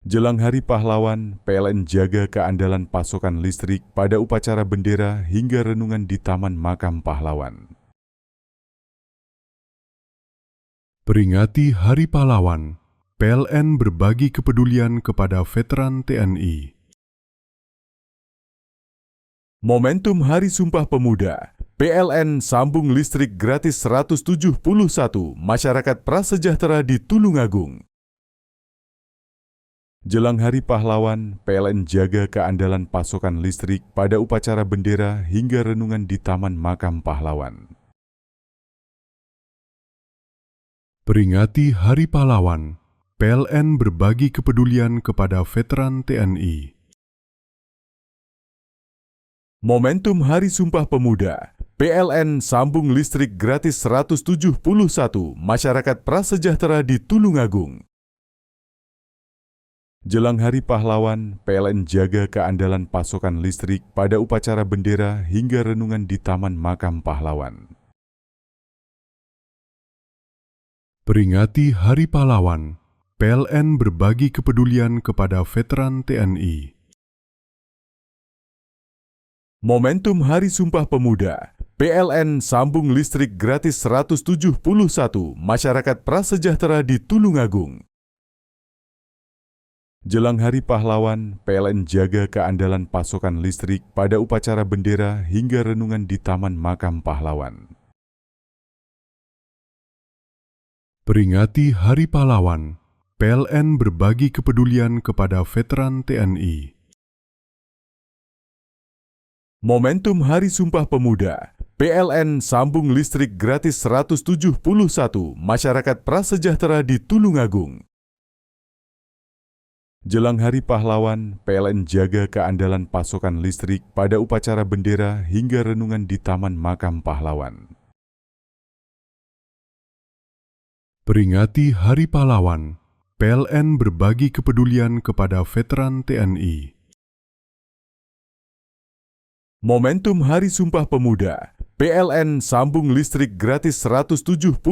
S4: Jelang Hari Pahlawan, PLN jaga keandalan pasokan listrik pada upacara bendera hingga renungan di Taman Makam Pahlawan. Peringati Hari Pahlawan, PLN berbagi kepedulian kepada veteran TNI. Momentum Hari Sumpah Pemuda, PLN sambung listrik gratis 171 masyarakat prasejahtera di Tulungagung. Jelang Hari Pahlawan, PLN jaga keandalan pasokan listrik pada upacara bendera hingga renungan di Taman Makam Pahlawan. Peringati Hari Pahlawan, PLN berbagi kepedulian kepada veteran TNI. Momentum Hari Sumpah Pemuda, PLN sambung listrik gratis 171 masyarakat prasejahtera di Tulungagung. Jelang Hari Pahlawan, PLN jaga keandalan pasokan listrik pada upacara bendera hingga renungan di Taman Makam Pahlawan. Peringati Hari Pahlawan, PLN berbagi kepedulian kepada veteran TNI. Momentum Hari Sumpah Pemuda, PLN sambung listrik gratis 171 masyarakat prasejahtera di Tulungagung. Jelang Hari Pahlawan, PLN jaga keandalan pasokan listrik pada upacara bendera hingga renungan di Taman Makam Pahlawan. Peringati Hari Pahlawan, PLN berbagi kepedulian kepada veteran TNI. Momentum Hari Sumpah Pemuda, PLN sambung listrik gratis 171 masyarakat prasejahtera di Tulungagung. Jelang Hari Pahlawan, PLN jaga keandalan pasokan listrik pada upacara bendera hingga renungan di Taman Makam Pahlawan. Peringati Hari Pahlawan, PLN berbagi kepedulian kepada veteran TNI. Momentum Hari Sumpah Pemuda, PLN sambung listrik gratis 171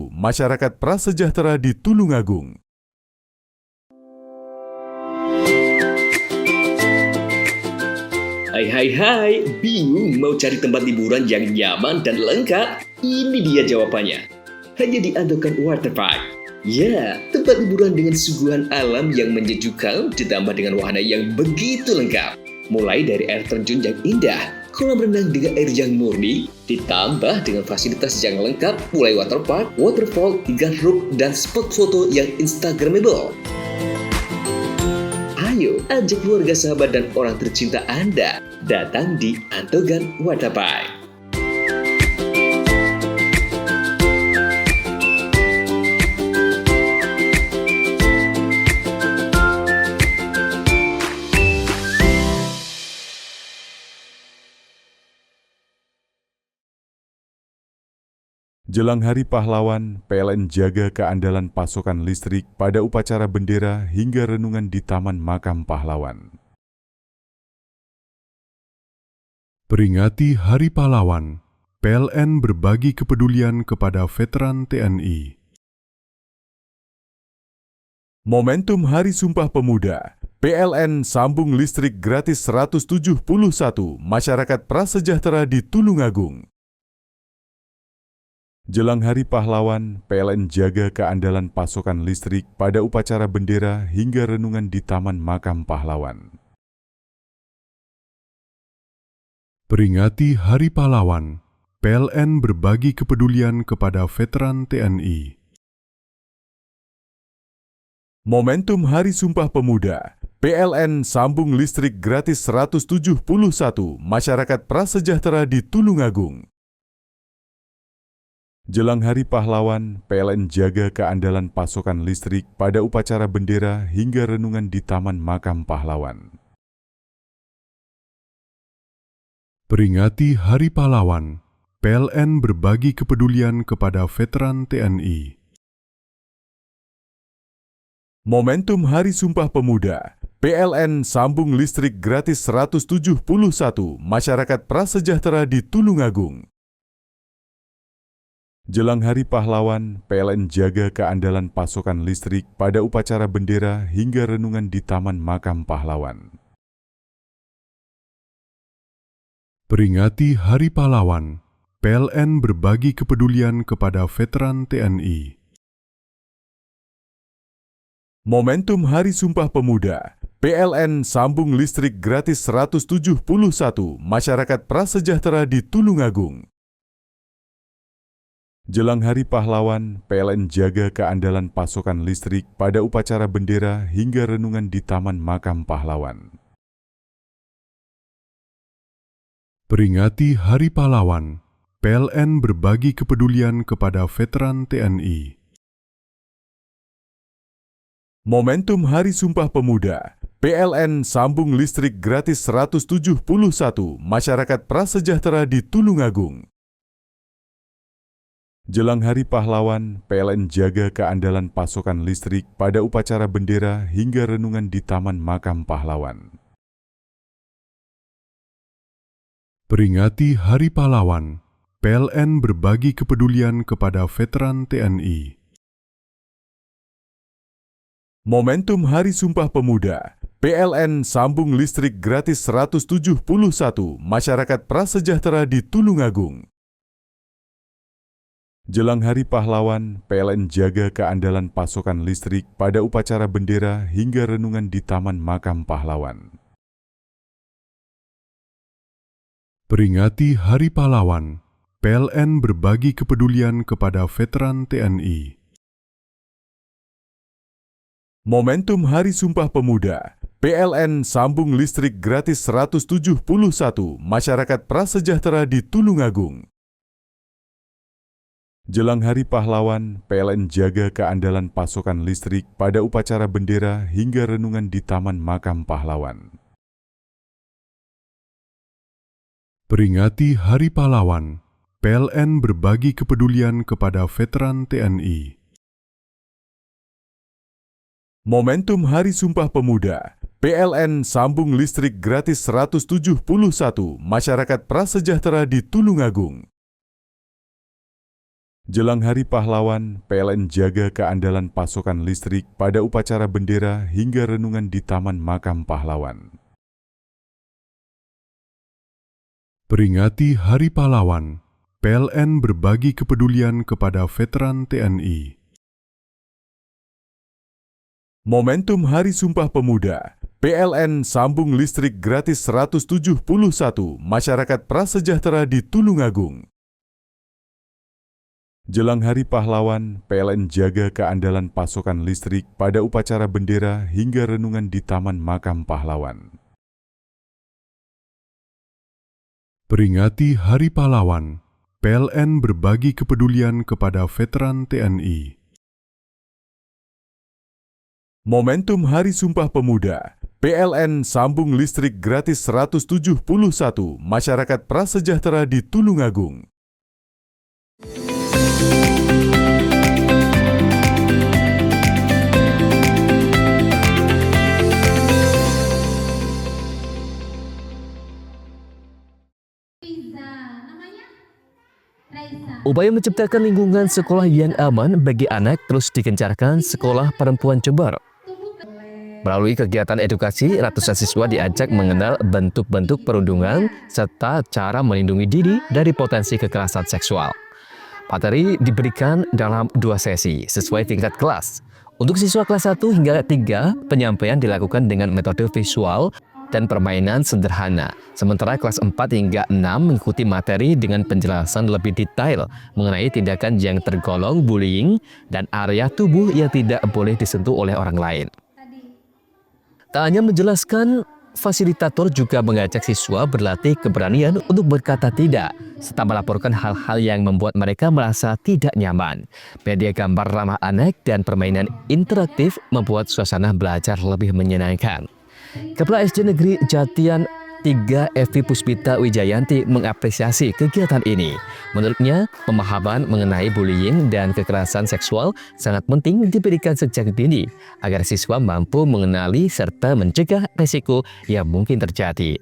S4: masyarakat prasejahtera di Tulungagung.
S14: Hai, bingung mau cari tempat liburan yang nyaman dan lengkap? Ini dia jawabannya. Hanya di Andokan Waterpark. Ya, tempat liburan dengan suguhan alam yang menyejukkan ditambah dengan wahana yang begitu lengkap. Mulai dari air terjun yang indah, kolam renang dengan air yang murni, ditambah dengan fasilitas yang lengkap mulai waterpark, waterfall, hingga roof dan spot foto yang instagramable. Ayo, ajak keluarga, sahabat, dan orang tercinta Anda datang di Andokan Waterpark.
S4: Jelang Hari Pahlawan, PLN jaga keandalan pasokan listrik pada upacara bendera hingga renungan di Taman Makam Pahlawan. Peringati Hari Pahlawan, PLN berbagi kepedulian kepada veteran TNI. Momentum Hari Sumpah Pemuda, PLN sambung listrik gratis 171 masyarakat prasejahtera di Tulungagung. Jelang Hari Pahlawan, PLN jaga keandalan pasokan listrik pada upacara bendera hingga renungan di Taman Makam Pahlawan. Peringati Hari Pahlawan, PLN berbagi kepedulian kepada veteran TNI. Momentum Hari Sumpah Pemuda, PLN sambung listrik gratis 171 masyarakat prasejahtera di Tulungagung. Jelang Hari Pahlawan, PLN jaga keandalan pasokan listrik pada upacara bendera hingga renungan di Taman Makam Pahlawan. Peringati Hari Pahlawan, PLN berbagi kepedulian kepada veteran TNI. Momentum Hari Sumpah Pemuda, PLN sambung listrik gratis 171 masyarakat prasejahtera di Tulungagung. Jelang Hari Pahlawan, PLN jaga keandalan pasokan listrik pada upacara bendera hingga renungan di Taman Makam Pahlawan. Peringati Hari Pahlawan, PLN berbagi kepedulian kepada veteran TNI. Momentum Hari Sumpah Pemuda, PLN sambung listrik gratis 171 masyarakat prasejahtera di Tulungagung. Jelang Hari Pahlawan, PLN jaga keandalan pasokan listrik pada upacara bendera hingga renungan di Taman Makam Pahlawan. Peringati Hari Pahlawan, PLN berbagi kepedulian kepada veteran TNI. Momentum Hari Sumpah Pemuda, PLN sambung listrik gratis 171 masyarakat prasejahtera di Tulungagung. Jelang Hari Pahlawan, PLN jaga keandalan pasokan listrik pada upacara bendera hingga renungan di Taman Makam Pahlawan. Peringati Hari Pahlawan, PLN berbagi kepedulian kepada veteran TNI. Momentum Hari Sumpah Pemuda, PLN sambung listrik gratis 171 masyarakat prasejahtera di Tulungagung. Jelang Hari Pahlawan, PLN jaga keandalan pasokan listrik pada upacara bendera hingga renungan di Taman Makam Pahlawan.
S13: Peringati Hari Pahlawan, PLN berbagi kepedulian kepada veteran TNI.
S4: Momentum Hari Sumpah Pemuda, PLN sambung listrik gratis 171 masyarakat prasejahtera di Tulungagung. Jelang Hari Pahlawan, PLN jaga keandalan pasokan listrik pada upacara bendera hingga renungan di Taman Makam Pahlawan.
S13: Peringati Hari Pahlawan, PLN berbagi kepedulian kepada veteran TNI.
S4: Momentum Hari Sumpah Pemuda, PLN sambung listrik gratis 171 masyarakat prasejahtera di Tulungagung. Jelang Hari Pahlawan, PLN jaga keandalan pasokan listrik pada upacara bendera hingga renungan di Taman Makam Pahlawan.
S13: Peringati Hari Pahlawan, PLN berbagi kepedulian kepada veteran TNI.
S4: Momentum Hari Sumpah Pemuda, PLN sambung listrik gratis 171 masyarakat prasejahtera di Tulungagung. Jelang Hari Pahlawan, PLN jaga keandalan pasokan listrik pada upacara bendera hingga renungan di Taman Makam Pahlawan.
S13: Peringati Hari Pahlawan, PLN berbagi kepedulian kepada veteran TNI.
S4: Momentum Hari Sumpah Pemuda, PLN sambung listrik gratis 171 masyarakat prasejahtera di Tulungagung.
S1: Upaya menciptakan lingkungan sekolah yang aman bagi anak terus digencarkan Sekolah Perempuan Jember. Melalui kegiatan edukasi, ratusan siswa diajak mengenal bentuk-bentuk perundungan serta cara melindungi diri dari potensi kekerasan seksual. Materi diberikan dalam 2 sesi sesuai tingkat kelas. Untuk siswa kelas 1 hingga 3, penyampaian dilakukan dengan metode visual dan permainan sederhana. Sementara kelas 4 hingga 6 mengikuti materi dengan penjelasan lebih detail mengenai tindakan yang tergolong bullying dan area tubuh yang tidak boleh disentuh oleh orang lain. Tak hanya menjelaskan, fasilitator juga mengajak siswa berlatih keberanian untuk berkata tidak, serta melaporkan hal-hal yang membuat mereka merasa tidak nyaman. Media gambar ramah anak dan permainan interaktif membuat suasana belajar lebih menyenangkan. Kepala SD Negeri Jatian 3 Evi Puspita Wijayanti mengapresiasi kegiatan ini. Menurutnya, pemahaman mengenai bullying dan kekerasan seksual sangat penting diberikan sejak dini agar siswa mampu mengenali serta mencegah risiko yang mungkin terjadi.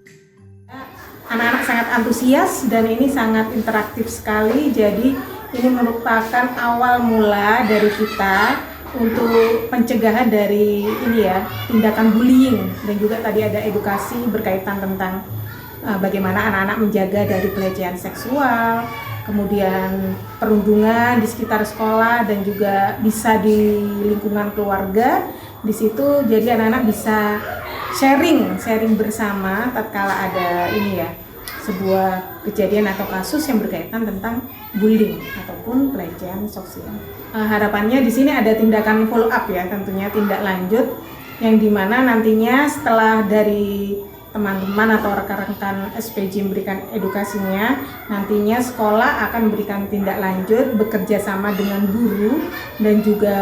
S15: Anak-anak sangat antusias dan ini sangat interaktif sekali, jadi ini merupakan awal mula dari kita untuk pencegahan dari ini ya, tindakan bullying, dan juga tadi ada edukasi berkaitan tentang bagaimana anak-anak menjaga dari pelecehan seksual, kemudian perundungan di sekitar sekolah dan juga bisa di lingkungan keluarga. Di situ jadi anak-anak bisa sharing bersama tatkala ada ini ya, sebuah kejadian atau kasus yang berkaitan tentang bullying ataupun pelecehan sosial. Harapannya di sini ada tindakan follow up ya, tentunya tindak lanjut yang dimana nantinya setelah dari teman-teman atau rekan-rekan SPJ memberikan edukasinya, nantinya sekolah akan memberikan tindak lanjut bekerja sama dengan guru dan juga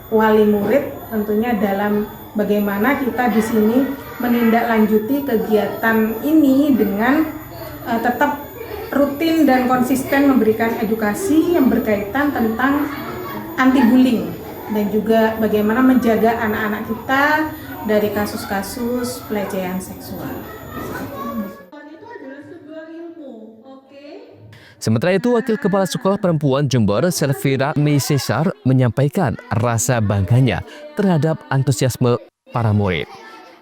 S15: wali murid tentunya dalam bagaimana kita di sini menindaklanjuti kegiatan ini dengan tetap rutin dan konsisten memberikan edukasi yang berkaitan tentang anti-bullying dan juga bagaimana menjaga anak-anak kita dari kasus-kasus pelecehan seksual.
S1: Sementara itu, Wakil Kepala Sekolah Perempuan Jember, Selvira Misesar, menyampaikan rasa bangganya terhadap antusiasme para murid.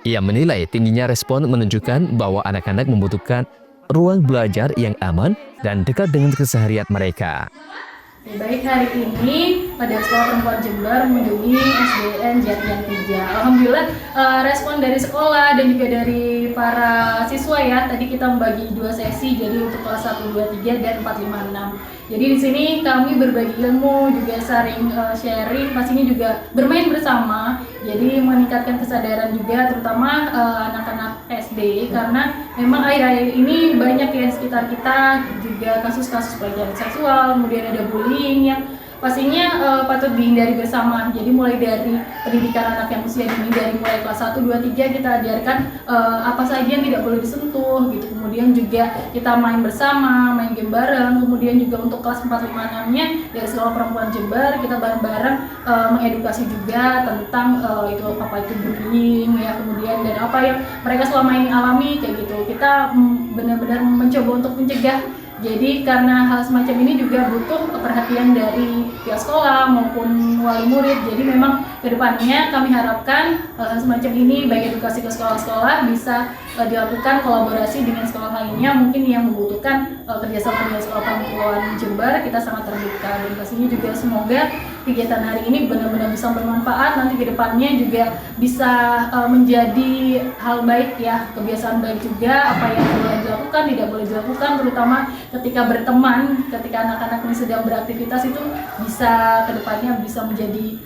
S1: Ia menilai tingginya respon menunjukkan bahwa anak-anak membutuhkan ruang belajar yang aman dan dekat dengan keseharian mereka.
S16: Baik, hari ini pada Sekolah Perempuan Jember mengunjungi SDN Jatian 3. Alhamdulillah respon dari sekolah dan juga dari para siswa ya. Tadi kita membagi 2 sesi, jadi untuk kelas 1, 2, 3 dan 4, 5, 6. Jadi di sini kami berbagi ilmu, juga saling sharing, pastinya juga bermain bersama. Jadi meningkatkan kesadaran juga, terutama anak-anak SD, karena memang akhir-akhir ini banyak ya sekitar kita juga kasus-kasus pelecehan seksual, kemudian ada bullying yang pastinya patut dihindari bersama. Jadi mulai dari pendidikan anak yang usia dini, dari mulai kelas 1, 2, 3 kita ajarkan apa saja yang tidak boleh disentuh gitu. Kemudian juga kita main bersama, main game bareng. Kemudian juga untuk kelas 4, 5, 6-nya dari Sekolah Perempuan Jember kita bareng-bareng mengedukasi juga tentang itu apa itu bullying ya, kemudian dan apa yang mereka selama ini alami kayak gitu. Kita benar-benar mencoba untuk mencegah. Jadi karena hal semacam ini juga butuh perhatian dari pihak sekolah maupun wali murid. Jadi memang kedepannya kami harapkan hal semacam ini baik edukasi ke sekolah-sekolah bisa dilakukan kolaborasi dengan sekolah lainnya mungkin yang membutuhkan kerjasama dengan Sekolah Perempuan Jember. Kita sangat terbuka dan pastinya juga semoga kegiatan hari ini benar-benar bisa bermanfaat, nanti kedepannya juga bisa menjadi hal baik ya, kebiasaan baik juga, apa yang boleh dilakukan, tidak boleh dilakukan, terutama ketika berteman, ketika anak-anak ini sedang beraktivitas itu bisa kedepannya bisa menjadi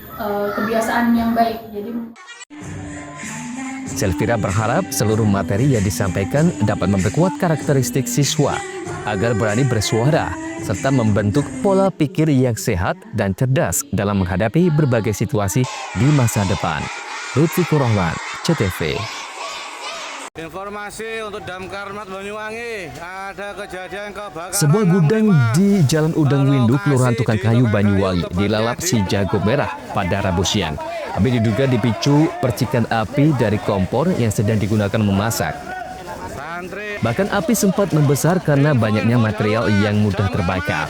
S16: kebiasaan yang baik. Jadi
S1: Selvira berharap seluruh materi yang disampaikan dapat memperkuat karakteristik siswa agar berani bersuara serta membentuk pola pikir yang sehat dan cerdas dalam menghadapi berbagai situasi di masa depan. Lutfi Kurahman, CTV.
S17: Informasi untuk Damkar Banyuwangi, ada kejadian kebakaran.
S1: Sebuah gudang di Jalan Udang Windu, Kelurahan Tukangkayu, Banyuwangi, dilalap si jago merah pada Rabu siang. Api diduga dipicu percikan api dari kompor yang sedang digunakan memasak. Bahkan api sempat membesar karena banyaknya material yang mudah terbakar.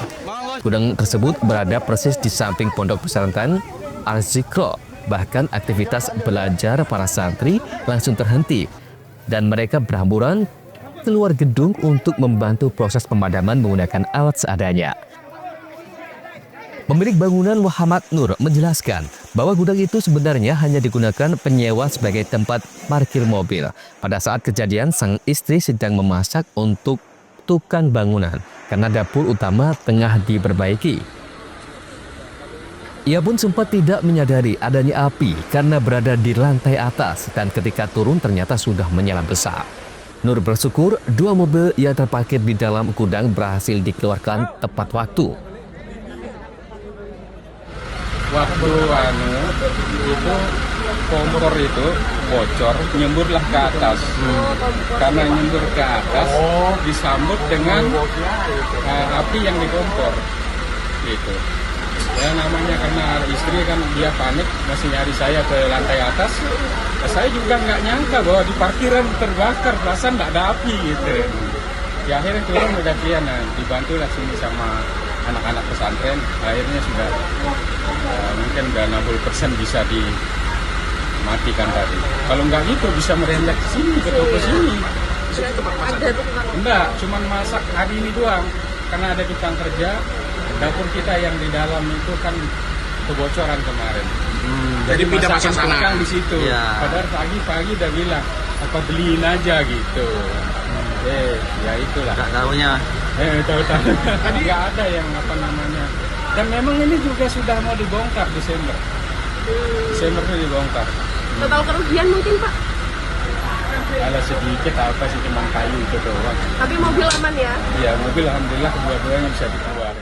S1: Gudang tersebut berada persis di samping pondok pesantren Al-Zikro. Bahkan aktivitas belajar para santri langsung terhenti dan mereka berhamburan keluar gedung untuk membantu proses pemadaman menggunakan alat seadanya. Pemilik bangunan Muhammad Nur menjelaskan bahwa gudang itu sebenarnya hanya digunakan penyewa sebagai tempat parkir mobil. Pada saat kejadian, sang istri sedang memasak untuk tukang bangunan karena dapur utama tengah diperbaiki. Ia pun sempat tidak menyadari adanya api karena berada di lantai atas dan ketika turun ternyata sudah menyala besar. Nur bersyukur 2 mobil yang terparkir di dalam gudang berhasil dikeluarkan tepat waktu.
S18: Waktu itu kompor itu bocor, nyemburlah ke atas. Karena nyembur ke atas disambut dengan api yang di kompor. Gitu. Ya namanya karena istri kan dia panik masih nyari saya ke lantai atas. Saya juga nggak nyangka bahwa di parkiran terbakar, perasaan nggak ada api gitu. Ya akhirnya turun udah dia, dibantulah sini sama anak-anak pesantren. Akhirnya sudah mungkin udah 60% bisa dimatikan tadi. Kalau nggak gitu bisa merembet ke sini, ke toko sini. Enggak, cuman masak hari ini doang. Karena ada tukang kerja. Dapur kita yang di dalam itu kan kebocoran kemarin. Jadi pindah masuk sana di situ. Ya. Padahal pagi-pagi udah bilang apa beliin aja gitu. Ya itulah. Nggak tahunya. Tahu-tahu. Tadi nggak ada yang apa namanya. Dan memang ini juga sudah mau dibongkar Desember. Desember itu dibongkar.
S19: Total kerugian mungkin Pak?
S18: Ada sedikit apa sih, cuma kayu itu doang.
S19: Tapi mobil aman ya?
S18: Iya, mobil alhamdulillah kedua-duanya bisa dikeluar.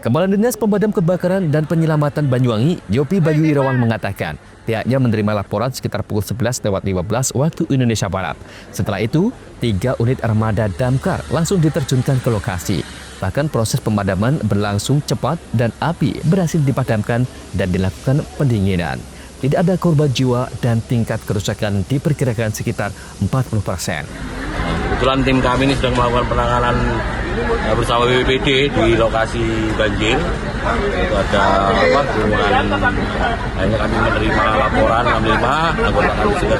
S1: Kepala Dinas Pemadam Kebakaran dan Penyelamatan Banyuwangi, Yopi Bayu Irawan mengatakan, pihaknya menerima laporan sekitar pukul 11:15 waktu Indonesia Barat. Setelah itu, 3 unit armada damkar langsung diterjunkan ke lokasi. Bahkan proses pemadaman berlangsung cepat dan api berhasil dipadamkan dan dilakukan pendinginan. Tidak ada korban jiwa dan tingkat kerusakan diperkirakan sekitar 40%.
S12: Kebetulan tim kami ini sedang melakukan penanganan bersama BPBD di lokasi banjir. Itu ada hubungan, hanya kami menerima laporan 65, anggota kami juga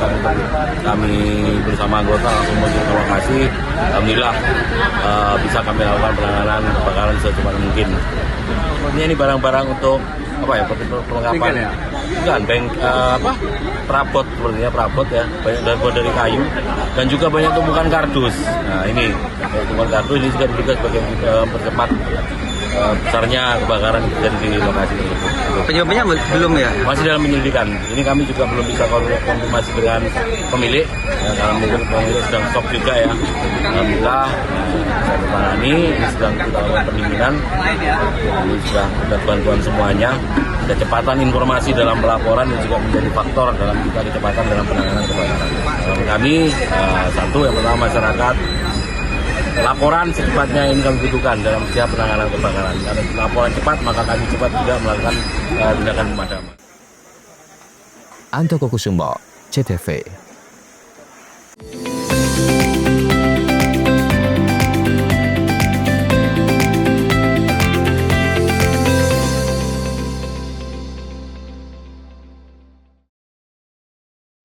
S12: kami bersama anggota langsung menuju ke lokasi. Alhamdulillah bisa kami lakukan penanganan kebakaran secepat mungkin. Ini barang-barang untuk perlengkapan ya? Bukan, perabot sepertinya, perabot ya, banyak dari kayu dan juga banyak tumpukan kardus. Nah ini tumpukan kardus ini juga diduga sebagai mempercepat besarnya kebakaran yang terjadi di lokasi tersebut.
S7: Penyebabnya belum ya?
S12: Masih dalam penyelidikan. Ini kami juga belum bisa konfirmasi dengan pemilik. Ya, karena mungkin pemilik sedang shock juga ya. Alhamdulillah saya bertangani, ini sedang kita lakukan pendinginan. Ini sudah ada bantuan semuanya. Kecepatan informasi dalam pelaporan yang juga menjadi faktor dalam kita kecepatan dalam penanganan kebakaran. Kami satu yang pertama masyarakat. Laporan secepatnya ini kami butuhkan dalam setiap penanganan kebakaran. Karena laporan cepat, maka kami cepat juga melakukan tindakan pemadaman.
S1: Antoko Kusumo, CTV.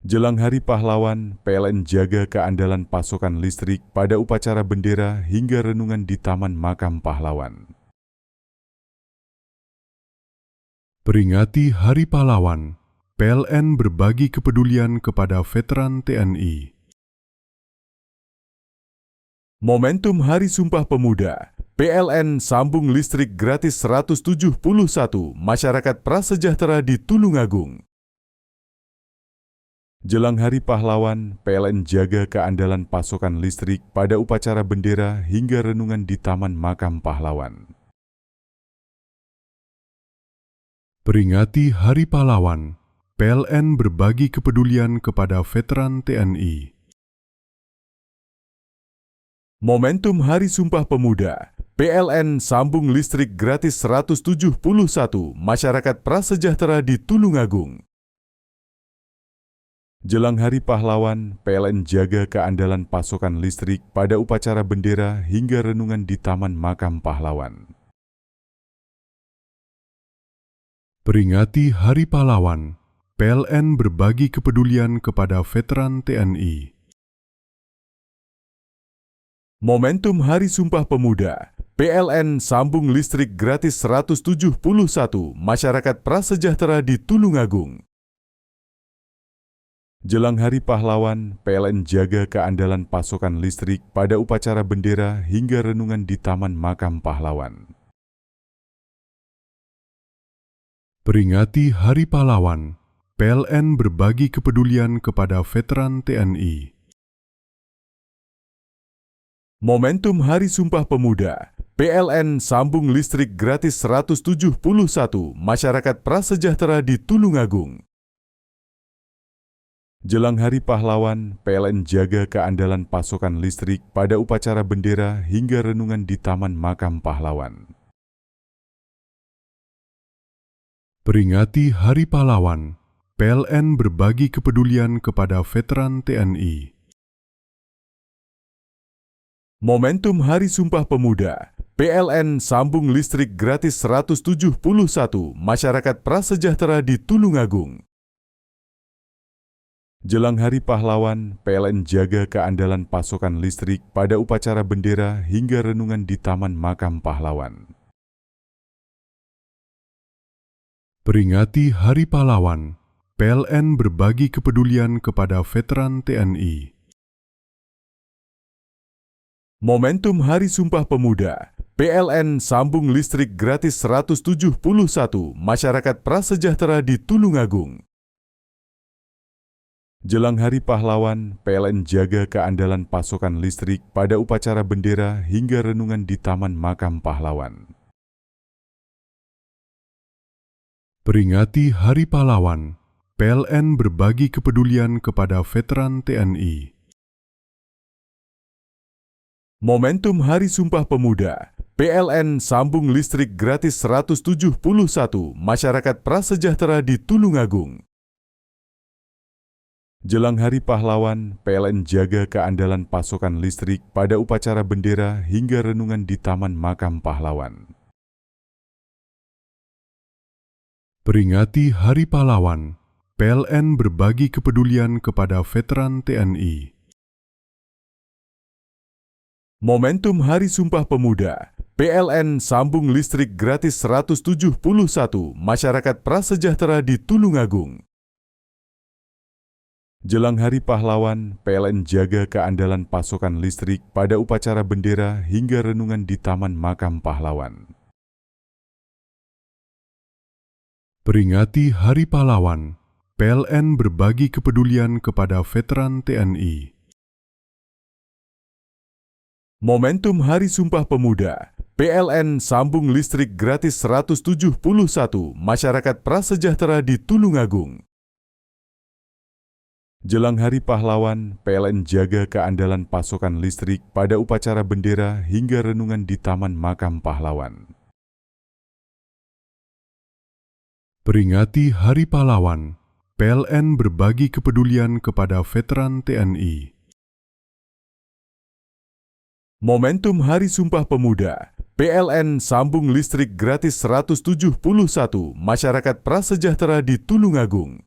S4: Jelang Hari Pahlawan, PLN jaga keandalan pasokan listrik pada upacara bendera hingga renungan di Taman Makam Pahlawan. Peringati Hari Pahlawan, PLN berbagi kepedulian kepada veteran TNI. Momentum Hari Sumpah Pemuda, PLN sambung listrik gratis 171 masyarakat prasejahtera di Tulungagung. Jelang Hari Pahlawan, PLN jaga keandalan pasokan listrik pada upacara bendera hingga renungan di Taman Makam Pahlawan. Peringati Hari Pahlawan, PLN berbagi kepedulian kepada veteran TNI. Momentum Hari Sumpah Pemuda, PLN sambung listrik gratis 171 masyarakat prasejahtera di Tulungagung. Jelang Hari Pahlawan, PLN jaga keandalan pasokan listrik pada upacara bendera hingga renungan di Taman Makam Pahlawan. Peringati Hari Pahlawan, PLN berbagi kepedulian kepada veteran TNI. Momentum Hari Sumpah Pemuda, PLN sambung listrik gratis 171 masyarakat prasejahtera di Tulungagung. Jelang Hari Pahlawan, PLN jaga keandalan pasokan listrik pada upacara bendera hingga renungan di Taman Makam Pahlawan. Peringati Hari Pahlawan, PLN berbagi kepedulian kepada veteran TNI. Momentum Hari Sumpah Pemuda, PLN sambung listrik gratis 171 masyarakat prasejahtera di Tulungagung. Jelang Hari Pahlawan, PLN jaga keandalan pasokan listrik pada upacara bendera hingga renungan di Taman Makam Pahlawan. Peringati Hari Pahlawan, PLN berbagi kepedulian kepada veteran TNI. Momentum Hari Sumpah Pemuda, PLN sambung listrik gratis 171 masyarakat prasejahtera di Tulungagung. Jelang Hari Pahlawan, PLN jaga keandalan pasokan listrik pada upacara bendera hingga renungan di Taman Makam Pahlawan. Peringati Hari Pahlawan, PLN berbagi kepedulian kepada veteran TNI. Momentum Hari Sumpah Pemuda, PLN sambung listrik gratis 171 masyarakat prasejahtera di Tulungagung. Jelang Hari Pahlawan, PLN jaga keandalan pasokan listrik pada upacara bendera hingga renungan di Taman Makam Pahlawan. Peringati Hari Pahlawan, PLN berbagi kepedulian kepada veteran TNI. Momentum Hari Sumpah Pemuda, PLN sambung listrik gratis 171 masyarakat prasejahtera di Tulungagung. Jelang Hari Pahlawan, PLN jaga keandalan pasokan listrik pada upacara bendera hingga renungan di Taman Makam Pahlawan. Peringati Hari Pahlawan, PLN berbagi kepedulian kepada veteran TNI. Momentum Hari Sumpah Pemuda, PLN sambung listrik gratis 171 masyarakat prasejahtera di Tulungagung. Jelang Hari Pahlawan, PLN jaga keandalan pasokan listrik pada upacara bendera hingga renungan di Taman Makam Pahlawan. Peringati Hari Pahlawan, PLN berbagi kepedulian kepada veteran TNI. Momentum Hari Sumpah Pemuda, PLN sambung listrik gratis 171 masyarakat prasejahtera di Tulungagung. Jelang Hari Pahlawan, PLN jaga keandalan pasokan listrik pada upacara bendera hingga renungan di Taman Makam Pahlawan. Peringati Hari Pahlawan, PLN berbagi kepedulian kepada veteran TNI. Momentum Hari Sumpah Pemuda, PLN sambung listrik gratis 171 masyarakat prasejahtera di Tulungagung.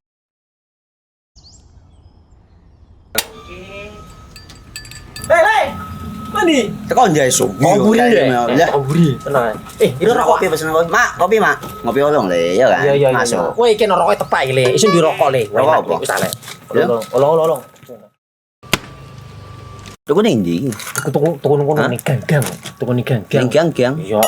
S10: Hei, mandi.
S7: Tekan jaya su.
S10: Koburi ya. Koburi. Tenang. Ini rokok.
S7: Kopi pesen kopi. Mak, kopi mak. Ngopi olong le, ya kan?
S10: Iya.
S7: Masuk.
S10: Kowe iki rokoknya tepak iki le. Isin dirokok le.
S7: Rokok apa?
S10: Wis ale. Olong.
S7: Tuku ning ndi?
S10: Tuku nang ning gang. Tuku ning gang.
S7: Ning gang.
S10: Iya.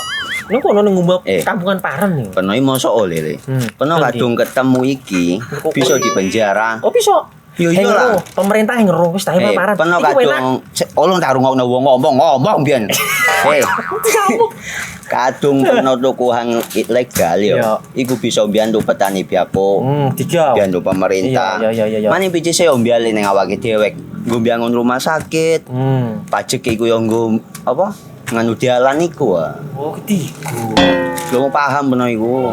S10: Nang kono nang ngumbar kampungan Paren nih.
S7: Peno mosok oleh le. Peno kadung ketemu iki bisa dipenjara.
S10: Oh bisa.
S7: Yo lah.
S10: Pemerintah yang ngeruh wis tahe Paren.
S7: Peno kadung olong tak rungokno wong ngomong biyen. Kadung peno tuku hang ilegal yo. Iku bisa mbiyantu petani biako. Mbiyantu pemerintah.
S10: Iya.
S7: Mane PCC yo mbiale ning awake dhewe. Nggo mbangun rumah sakit. Pajak iku yo nggo apa? Nganu dalan iku.
S10: Oh, ketiku.
S7: Lu paham peno iku.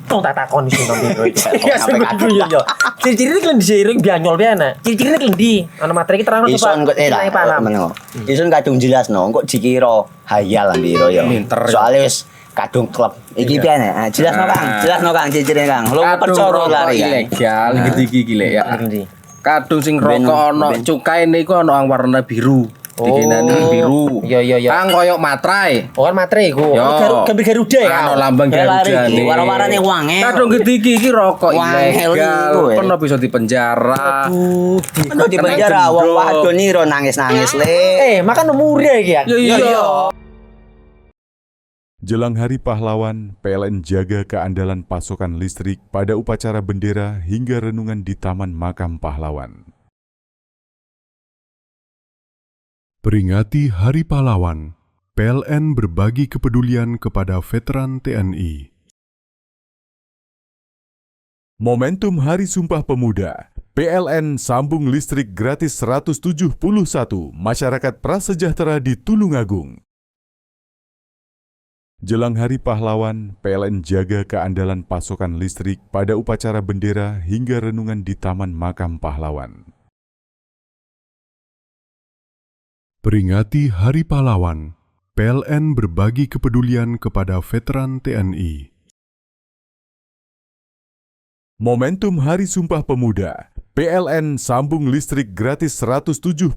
S10: Tong tak takon sing nang biro iki. Ya sebenarnya yo. Ciri-ciri iki diseiring bianyol piye ana. Ciri-cirine klendi. Ana materi iki terang
S7: Ison kok paham. Ison kadung jelasno, kok dikira hayal biro yo. Soale wis kadung klub. Iki piye ana? Jelasno Kang ciri-cirine Kang. Lu percaya lari
S8: ilegal iki lek ya. Kadung sing rokok ana cukae niku ana warna biru. Dikenani biru.
S10: Iya.
S8: Kang koyo matrai.
S10: Oh kan matrai iku. Gambar Garuda ya.
S8: Ana lambang Garuda.
S7: Warna-warnane wange.
S8: Kadung gede iki rokok ilegal. Pernah bisa dipenjara.
S7: Pernah dipenjara wong wadon iro nangis-nangis le.
S10: Makan umure iki ya.
S8: Iya.
S4: Jelang Hari Pahlawan, PLN jaga keandalan pasokan listrik pada upacara bendera hingga renungan di Taman Makam Pahlawan. Peringati Hari Pahlawan, PLN berbagi kepedulian kepada veteran TNI. Momentum Hari Sumpah Pemuda, PLN sambung listrik gratis 171 masyarakat prasejahtera di Tulungagung. Jelang Hari Pahlawan, PLN jaga keandalan pasokan listrik pada upacara bendera hingga renungan di Taman Makam Pahlawan. Peringati Hari Pahlawan, PLN berbagi kepedulian kepada veteran TNI. Momentum Hari Sumpah Pemuda, PLN sambung listrik gratis 171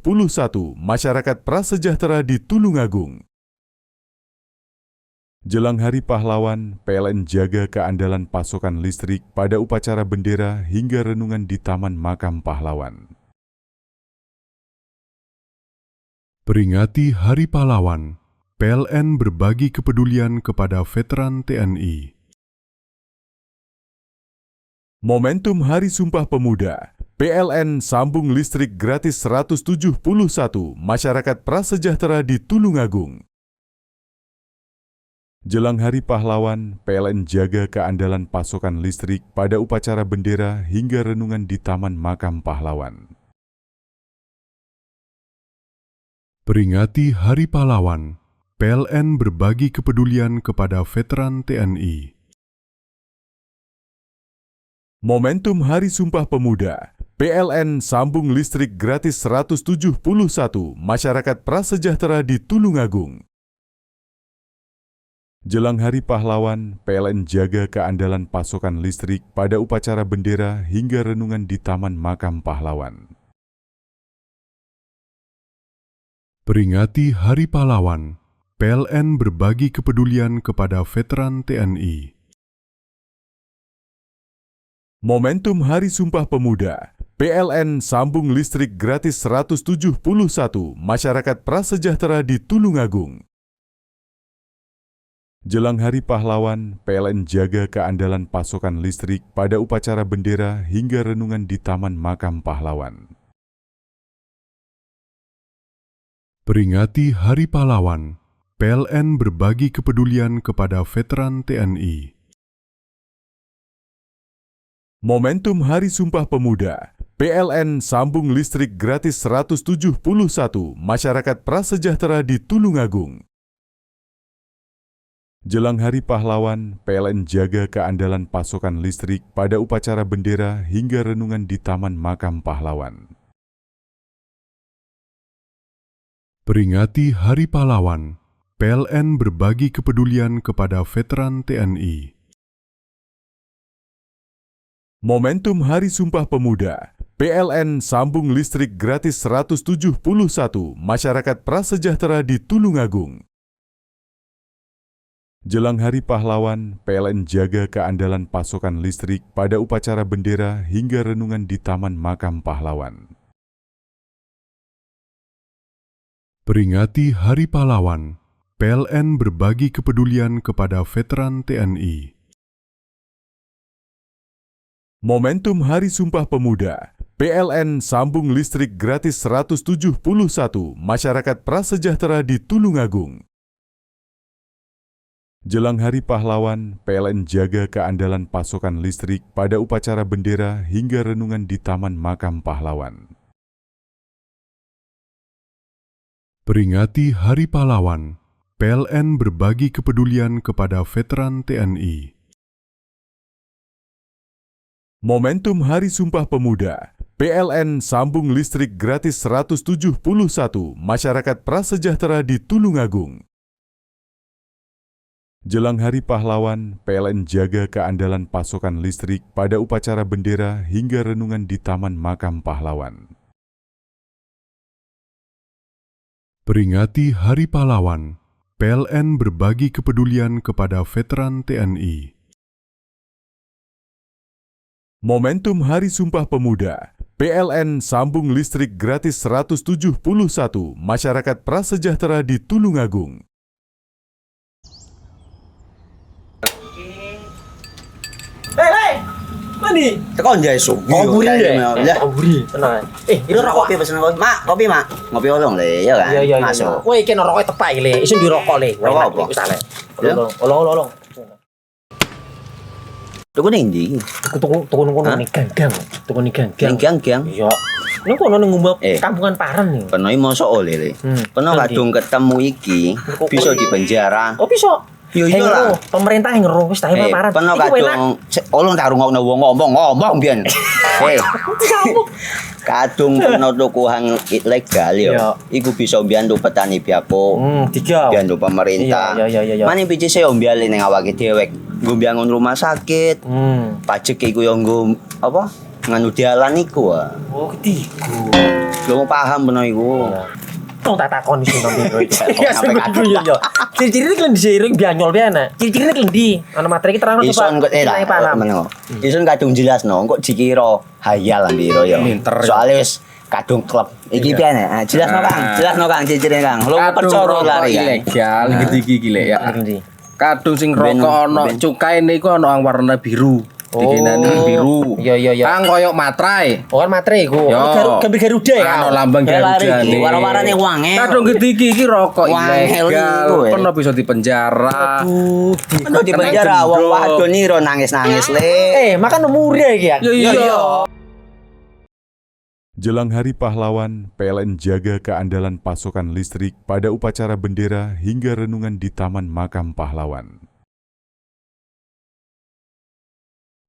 S4: masyarakat prasejahtera di Tulungagung. Jelang Hari Pahlawan, PLN jaga keandalan pasokan listrik pada upacara bendera hingga renungan di Taman Makam Pahlawan. Peringati Hari Pahlawan, PLN berbagi kepedulian kepada veteran TNI. Momentum Hari Sumpah Pemuda, PLN sambung listrik gratis 171 masyarakat prasejahtera di Tulungagung. Jelang Hari Pahlawan, PLN jaga keandalan pasokan listrik pada upacara bendera hingga renungan di Taman Makam Pahlawan. Peringati Hari Pahlawan, PLN berbagi kepedulian kepada veteran TNI. Momentum Hari Sumpah Pemuda, PLN sambung listrik gratis 171 masyarakat prasejahtera di Tulungagung. Jelang Hari Pahlawan, PLN jaga keandalan pasokan listrik pada upacara bendera hingga renungan di Taman Makam Pahlawan.
S13: Peringati Hari Pahlawan, PLN berbagi kepedulian kepada veteran TNI.
S4: Momentum Hari Sumpah Pemuda, PLN sambung listrik gratis 171 masyarakat prasejahtera di Tulungagung. Jelang Hari Pahlawan, PLN jaga keandalan pasokan listrik pada upacara bendera hingga renungan di Taman Makam Pahlawan.
S13: Peringati Hari Pahlawan, PLN berbagi kepedulian kepada veteran TNI.
S4: Momentum Hari Sumpah Pemuda, PLN sambung listrik gratis 171 masyarakat prasejahtera di Tulungagung. Jelang Hari Pahlawan, PLN jaga keandalan pasokan listrik pada upacara bendera hingga renungan di Taman Makam Pahlawan.
S13: Peringati Hari Pahlawan, PLN berbagi kepedulian kepada veteran TNI.
S4: Momentum Hari Sumpah Pemuda, PLN sambung listrik gratis 171 masyarakat prasejahtera di Tulungagung. Jelang Hari Pahlawan, PLN jaga keandalan pasokan listrik pada upacara bendera hingga renungan di Taman Makam Pahlawan.
S13: Peringati Hari Pahlawan, PLN berbagi kepedulian kepada veteran TNI.
S4: Momentum Hari Sumpah Pemuda, PLN sambung listrik gratis 171 masyarakat prasejahtera di Tulungagung. Jelang Hari Pahlawan, PLN jaga keandalan pasokan listrik pada upacara bendera hingga renungan di Taman Makam Pahlawan.
S13: Peringati Hari Pahlawan, PLN berbagi kepedulian kepada veteran TNI.
S4: Momentum Hari Sumpah Pemuda, PLN sambung listrik gratis 171 masyarakat prasejahtera di Tulungagung. Jelang Hari Pahlawan, PLN jaga keandalan pasokan listrik pada upacara bendera hingga renungan di Taman Makam Pahlawan.
S13: Peringati Hari Pahlawan, PLN berbagi kepedulian kepada veteran TNI.
S4: Momentum Hari Sumpah Pemuda, PLN sambung listrik gratis 171 masyarakat prasejahtera di Tulungagung.
S10: Hei, mandi.
S7: Tekan jaya su.
S10: Buri ya. Buri. Tenang. Ini rokok.
S7: Kopi pesen kopi. Mak, kopi mak. Ngopi olong le, ya kan?
S10: Iya.
S7: Masuk.
S10: Kowe iki rokok tepak le. Isin dirokok le.
S7: Rokok apa?
S10: Wis ale. Olong.
S7: Tuku ning ndi?
S10: Tuku kono ning ganggang. Tuku ning ganggang.
S7: Ning ganggang?
S10: Iya. Ning kono ning ngumbat kampungan Paren nih.
S7: Kena mosok oleh le. Kena kadung ketemu iki bisa dipenjara.
S10: Oh bisa.
S7: Yo lah.
S10: Pemerintah yang ngeru wis tahe Paren.
S7: Kena kadung olong tak rungokno wong ngomong biyen. Kadung kena tukuhan ilegal ya. Iku bisa mbiyantu petani biako. Mbiyantu pemerintah.
S10: Iya.
S7: Mane pici se ombyale ning awake dhewe. Nggo mbangun rumah sakit. Pajak iku yo nggo apa? Nganu dalan iku.
S10: Oh, ketiku.
S7: Lu paham beno iku.
S10: Tong tak takon sing nang biro iki. Ya sampe yo. Ciri-ciri iki ndisireng bianyol piye ana? Ciri-cirine klendi. Ana materi iki terang
S7: Ison kok Ison kadung jelasno, kok dikira hayal lan biro yo. Soale wis kadung klub. Iki piye nek? Jelasno Kang, ciri-cirine Kang. Lu percaya lari
S8: ilegal iki lek ya. Kadung sing rokok ana cukae niku ana warna biru. Dikinani biru.
S10: Iya.
S8: Kang koyo matrai.
S10: Oh kan matrai iku. Gambar Garuda ya.
S8: Ana lambang Garuda iki.
S7: Warna-warnane wange.
S8: Kadung iki rokok ilegal. Pernah bisa dipenjara.
S7: Pernah dipenjara wong wadon iro nangis-nangis le.
S10: Makan umure iki ya.
S8: Iya.
S4: Jelang Hari Pahlawan, PLN jaga keandalan pasokan listrik pada upacara bendera hingga renungan di Taman Makam Pahlawan.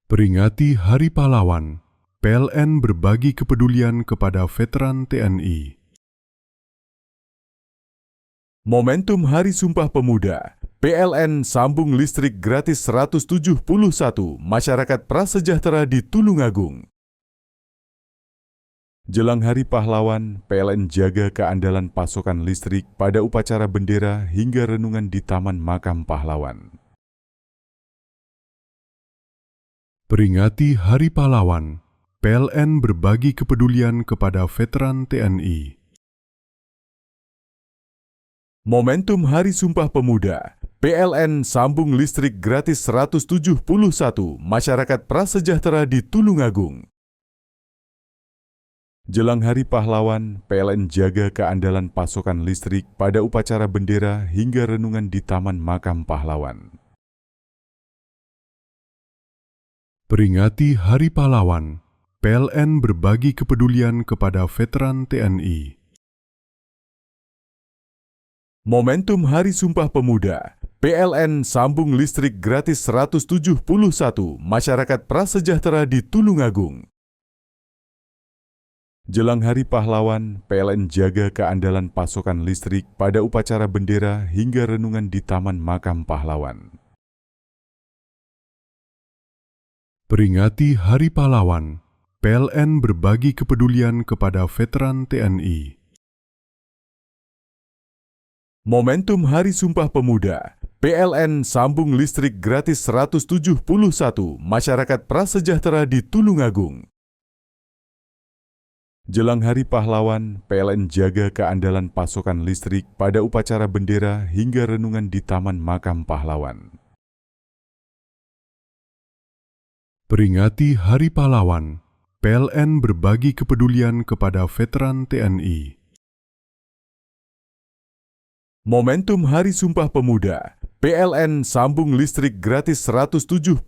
S13: Peringati Hari Pahlawan, PLN berbagi kepedulian kepada veteran TNI. Momentum Hari Sumpah Pemuda, PLN sambung listrik gratis 171 masyarakat prasejahtera di Tulungagung. Jelang Hari Pahlawan, PLN jaga keandalan pasokan listrik pada upacara bendera hingga renungan di Taman Makam Pahlawan. Peringati Hari Pahlawan, PLN berbagi kepedulian kepada veteran TNI. Momentum Hari Sumpah Pemuda, PLN sambung listrik gratis 171 masyarakat prasejahtera di Tulungagung. Jelang Hari Pahlawan, PLN jaga keandalan pasokan listrik pada upacara bendera hingga renungan di Taman Makam Pahlawan. Peringati Hari Pahlawan, PLN berbagi kepedulian kepada veteran TNI. Momentum Hari Sumpah Pemuda, PLN sambung listrik gratis 171 masyarakat prasejahtera di Tulungagung. Jelang Hari Pahlawan, PLN jaga keandalan pasokan listrik pada upacara bendera hingga renungan di Taman Makam Pahlawan. Peringati Hari Pahlawan, PLN berbagi kepedulian kepada veteran TNI. Momentum Hari Sumpah Pemuda, PLN sambung listrik gratis 171 masyarakat prasejahtera di Tulungagung. Jelang Hari Pahlawan, PLN jaga keandalan pasokan listrik pada upacara bendera hingga renungan di Taman Makam Pahlawan. Peringati Hari Pahlawan, PLN berbagi kepedulian kepada veteran TNI. Momentum Hari Sumpah Pemuda, PLN sambung listrik gratis 171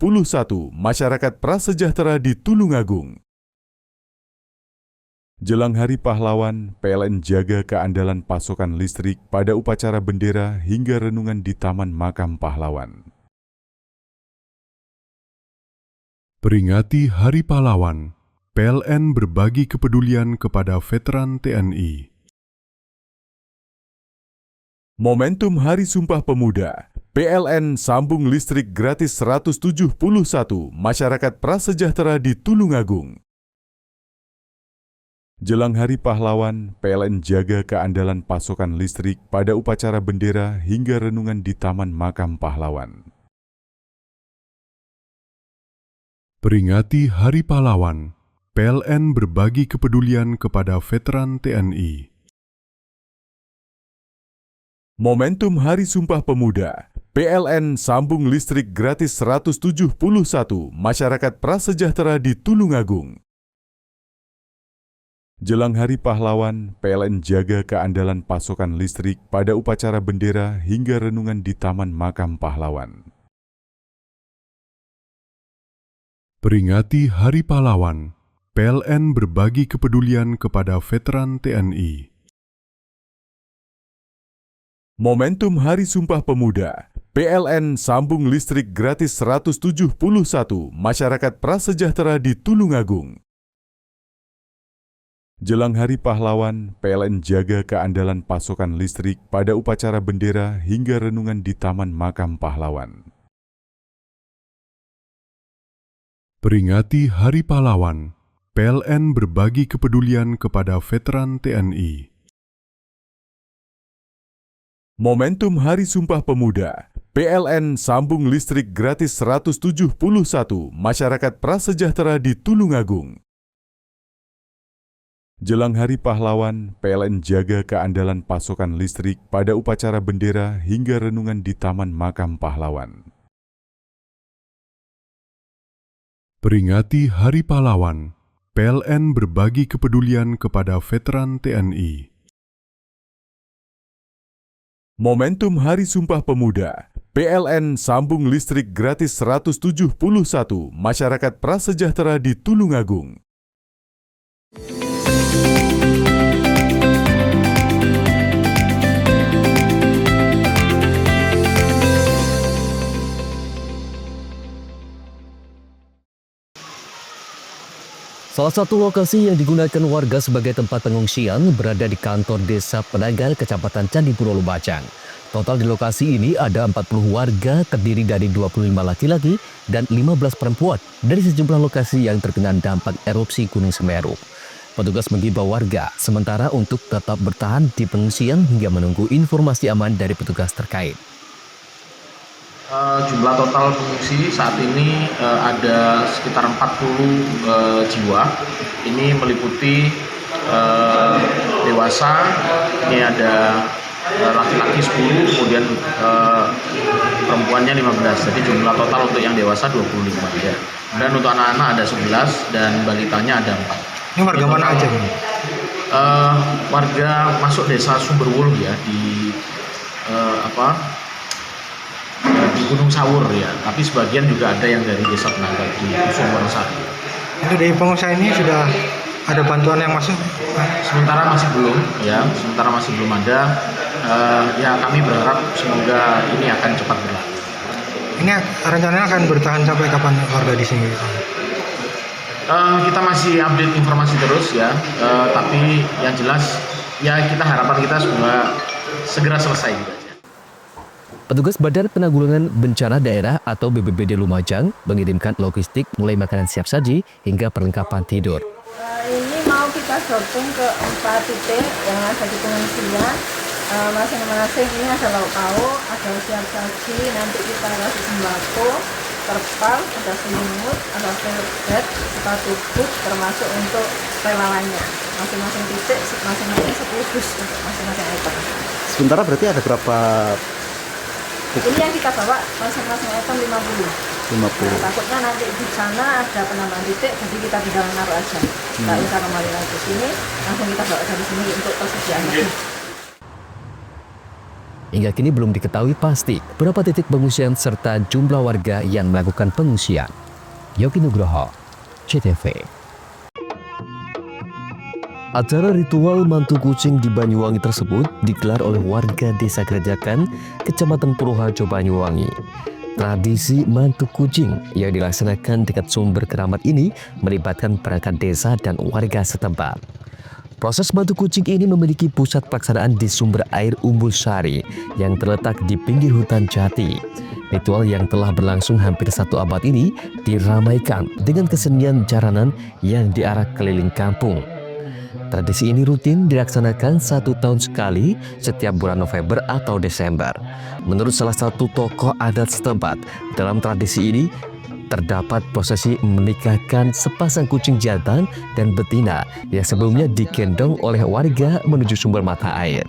S13: masyarakat prasejahtera di Tulungagung. Jelang Hari Pahlawan, PLN jaga keandalan pasokan listrik pada upacara bendera hingga renungan di Taman Makam Pahlawan. Peringati Hari Pahlawan, PLN berbagi kepedulian kepada veteran TNI. Momentum Hari Sumpah Pemuda, PLN sambung listrik gratis 171 masyarakat prasejahtera di Tulungagung. Jelang Hari Pahlawan, PLN jaga keandalan pasokan listrik pada upacara bendera hingga renungan di Taman Makam Pahlawan. Peringati Hari Pahlawan, PLN berbagi kepedulian kepada veteran TNI. Momentum Hari Sumpah Pemuda, PLN sambung listrik gratis 171 masyarakat prasejahtera di Tulungagung. Jelang Hari Pahlawan, PLN jaga keandalan pasokan listrik pada upacara bendera hingga renungan di Taman Makam Pahlawan. Peringati Hari Pahlawan, PLN berbagi kepedulian kepada veteran TNI. Momentum Hari Sumpah Pemuda, PLN sambung listrik gratis 171 masyarakat prasejahtera di Tulungagung. Jelang Hari Pahlawan, PLN jaga keandalan pasokan listrik pada upacara bendera hingga renungan di Taman Makam Pahlawan. Peringati Hari Pahlawan, PLN berbagi kepedulian kepada veteran TNI. Momentum Hari Sumpah Pemuda, PLN sambung listrik gratis 171 masyarakat prasejahtera di Tulungagung. Jelang Hari Pahlawan, PLN jaga keandalan pasokan listrik pada upacara bendera hingga renungan di Taman Makam Pahlawan. Peringati Hari Pahlawan, PLN berbagi kepedulian kepada veteran TNI. Momentum Hari Sumpah Pemuda, PLN sambung listrik gratis 171 masyarakat prasejahtera di Tulungagung.
S1: Salah satu lokasi yang digunakan warga sebagai tempat pengungsian berada di kantor Desa Penagan, Kecamatan Candipuro, Lumajang. Total di lokasi ini ada 40 warga terdiri dari 25 laki-laki dan 15 perempuan dari sejumlah lokasi yang terkena dampak erupsi Gunung Semeru. Petugas mengimbau warga sementara untuk tetap bertahan di pengungsian hingga menunggu informasi aman dari petugas terkait.
S20: Jumlah total pengungsi saat ini ada sekitar 40 jiwa. Ini meliputi dewasa, ini ada laki-laki 10, kemudian perempuannya 15. Jadi jumlah total untuk yang dewasa 25 ya. Dan untuk anak-anak ada 11 dan balitanya ada 4.
S21: Ini warga mana aja nih?
S20: Warga masuk desa Sumberwuluh ya di di Gunung Sawur ya, tapi sebagian juga ada yang dari Desa Penagan di Sumberwuluh.
S21: Itu dari pengusaha ini sudah ada bantuan yang masuk?
S20: Sementara masih belum ya, ada. Ya kami berharap semoga ini akan cepat berlalu.
S21: Ini rencananya akan bertahan sampai kapan warga di sini?
S20: Kita masih update informasi terus ya, tapi yang jelas ya harapan kita semoga segera selesai gitu aja.
S1: Petugas Badan Penanggulangan Bencana Daerah atau BPBD Lumajang mengirimkan logistik mulai makanan siap saji hingga perlengkapan tidur.
S15: Ini mau kita sorting ke 4 titik yang ada di pengungsian. Masing-masing ini ada lauk pauk, ada siap saji, nanti kita kasih sembako, terpal, ada selimut, ada bed, sepatu boot, termasuk untuk relawannya. Masing-masing titik, masing-masing 10 dus untuk masing-masing item.
S11: Sementara berarti ada berapa?
S15: Ini yang kita bawa masing-masing item 50. Nah, takutnya nanti di sana ada penambahan titik, jadi kita tinggal naruh aja. Kita bisa kembali lagi ke sini, langsung kita bawa dari sini untuk persediaan lagi.
S1: Hingga kini belum diketahui pasti berapa titik pengungsian serta jumlah warga yang melakukan pengungsian. Yogi Nugroho, CTV. Acara ritual mantu kucing di Banyuwangi tersebut digelar oleh warga Desa Gerejakan, Kecamatan Purwoharjo, Banyuwangi. Tradisi mantu kucing yang dilaksanakan dekat sumber keramat ini melibatkan perangkat desa dan warga setempat. Proses mantu kucing ini memiliki pusat pelaksanaan di sumber air Umbul Sari yang terletak di pinggir hutan jati. Ritual yang telah berlangsung hampir 1 abad ini diramaikan dengan kesenian jaranan yang diarak keliling kampung. Tradisi ini rutin dilaksanakan 1 tahun sekali setiap bulan November atau Desember. Menurut salah satu tokoh adat setempat, dalam tradisi ini terdapat prosesi menikahkan sepasang kucing jantan dan betina yang sebelumnya digendong oleh warga menuju sumber mata air.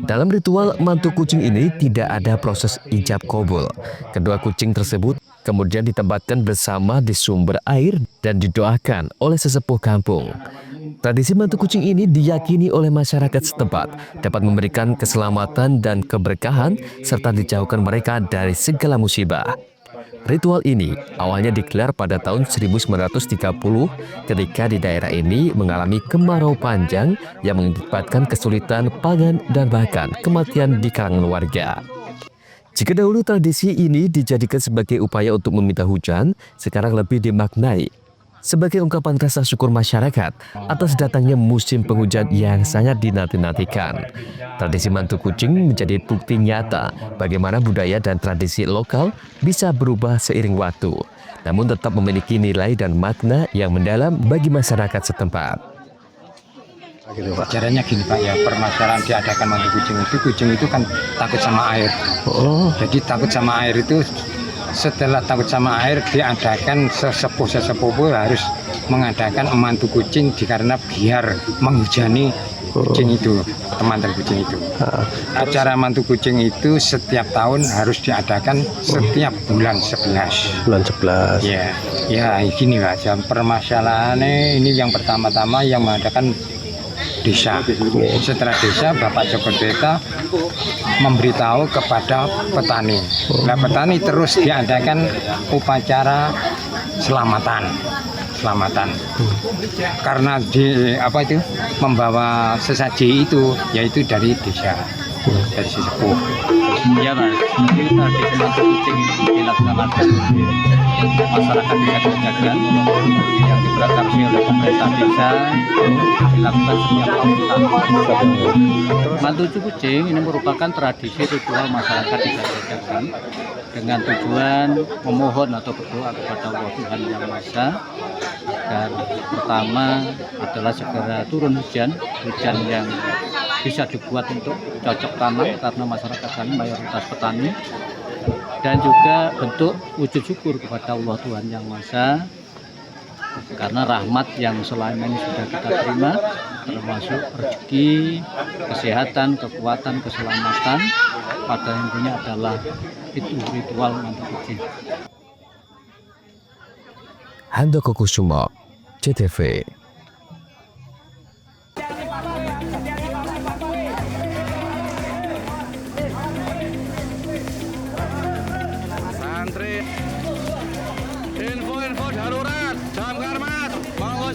S1: Dalam ritual mantu kucing ini tidak ada proses ijab kabul. Kedua kucing tersebut kemudian ditempatkan bersama di sumber air dan didoakan oleh sesepuh kampung. Tradisi mantu kucing ini diyakini oleh masyarakat setempat dapat memberikan keselamatan dan keberkahan serta dijauhkan mereka dari segala musibah. Ritual ini awalnya digelar pada tahun 1930 ketika di daerah ini mengalami kemarau panjang yang mengakibatkan kesulitan pangan dan bahkan kematian di kalangan warga. Jika dahulu tradisi ini dijadikan sebagai upaya untuk meminta hujan, sekarang lebih dimaknai sebagai ungkapan rasa syukur masyarakat atas datangnya musim penghujan yang sangat dinanti-nantikan. Tradisi mantu kucing menjadi bukti nyata bagaimana budaya dan tradisi lokal bisa berubah seiring waktu, namun tetap memiliki nilai dan makna yang mendalam bagi masyarakat setempat.
S22: Caranya gini Pak ya, permasalahan diadakan mantu kucing itu kan takut sama air. Jadi takut sama air itu, setelah takut sama air diadakan sesepuh harus mengadakan mantu kucing karena biar menghujani kucing itu, teman-teman kucing itu. Acara mantu kucing itu setiap tahun harus diadakan setiap bulan 11.
S11: Bulan 11.
S22: Ya gini Pak, permasalahannya ini yang pertama-tama yang mengadakan desa. Setelah desa, Bapak Joko Deta memberitahu kepada petani. Nah, petani terus diadakan upacara selamatan. Karena membawa sesaji itu yaitu dari desa. dari si sepuh.
S2: Iya Mas, jadi tradisi mantu kucing ini dilaksanakan di masyarakat desa Kerjagan yang diprakarsai oleh pemerintah desa, dilakukan setiap tahun. Mantu kucing ini merupakan tradisi ritual masyarakat desa Kerjagan dengan tujuan memohon atau berdoa kepada Allah Tuhan Yang Maha Esa agar pertama adalah segera turun hujan yang bisa dibuat untuk cocok tanam karena masyarakat kami mayoritas petani, dan juga bentuk wujud syukur kepada Allah Tuhan Yang Maha Esa karena rahmat yang selama ini sudah kita terima, termasuk rezeki, kesehatan, kekuatan, keselamatan, pada intinya adalah itu ritual mantu kucing.
S1: Handoko Kusumo, CTV.
S17: Santri, info darurat, jam karmat, monggo.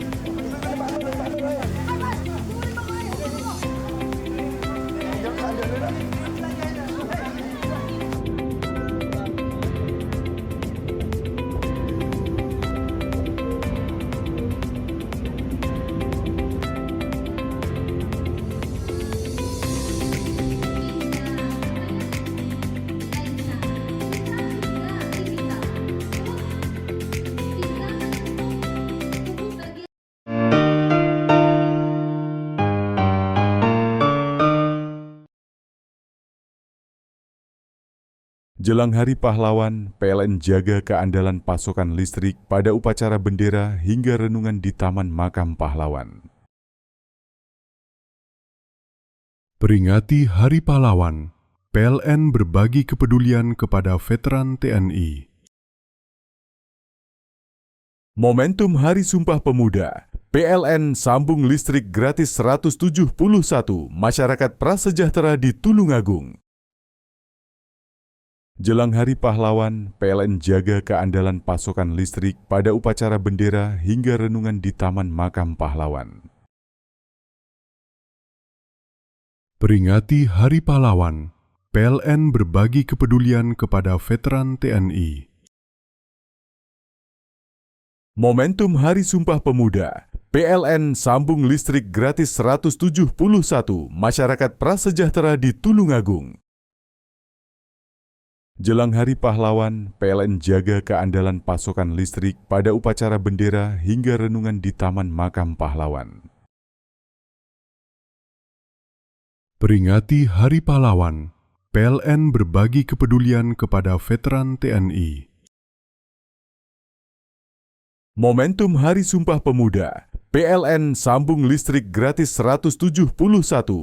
S4: Jelang Hari Pahlawan, PLN jaga keandalan pasokan listrik pada upacara bendera hingga renungan di Taman Makam Pahlawan.
S13: Peringati Hari Pahlawan, PLN berbagi kepedulian kepada veteran TNI. Momentum Hari Sumpah Pemuda, PLN sambung listrik gratis 171 masyarakat prasejahtera di Tulungagung. Jelang Hari Pahlawan, PLN jaga keandalan pasokan listrik pada upacara bendera hingga renungan di Taman Makam Pahlawan. Peringati Hari Pahlawan, PLN berbagi kepedulian kepada veteran TNI. Momentum Hari Sumpah Pemuda, PLN sambung listrik gratis 171 masyarakat prasejahtera di Tulungagung. Jelang Hari Pahlawan, PLN jaga keandalan pasokan listrik pada upacara bendera hingga renungan di Taman Makam Pahlawan. Peringati Hari Pahlawan, PLN berbagi kepedulian kepada veteran TNI. Momentum Hari Sumpah Pemuda, PLN sambung listrik gratis 171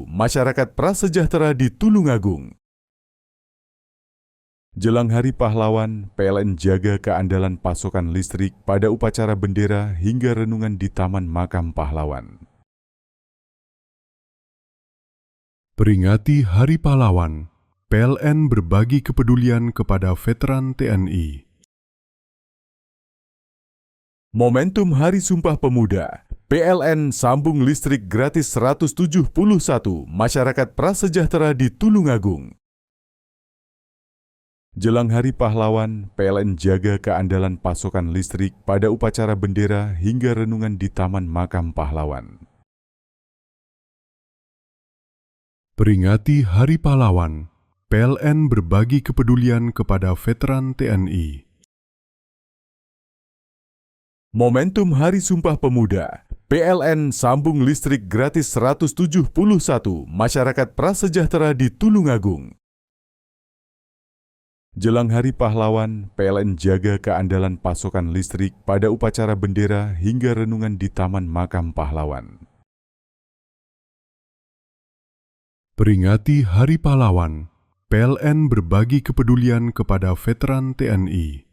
S13: masyarakat prasejahtera di Tulungagung. Jelang Hari Pahlawan, PLN jaga keandalan pasokan listrik pada upacara bendera hingga renungan di Taman Makam Pahlawan. Peringati Hari Pahlawan, PLN berbagi kepedulian kepada veteran TNI. Momentum Hari Sumpah Pemuda, PLN sambung listrik gratis 171 masyarakat prasejahtera di Tulungagung. Jelang Hari Pahlawan, PLN jaga keandalan pasokan listrik pada upacara bendera hingga renungan di Taman Makam Pahlawan. Peringati Hari Pahlawan, PLN berbagi kepedulian kepada veteran TNI. Momentum Hari Sumpah Pemuda, PLN sambung listrik gratis 171 masyarakat prasejahtera di Tulungagung. Jelang Hari Pahlawan, PLN jaga keandalan pasokan listrik pada upacara bendera hingga renungan di Taman Makam Pahlawan. Peringati Hari Pahlawan, PLN berbagi kepedulian kepada veteran TNI.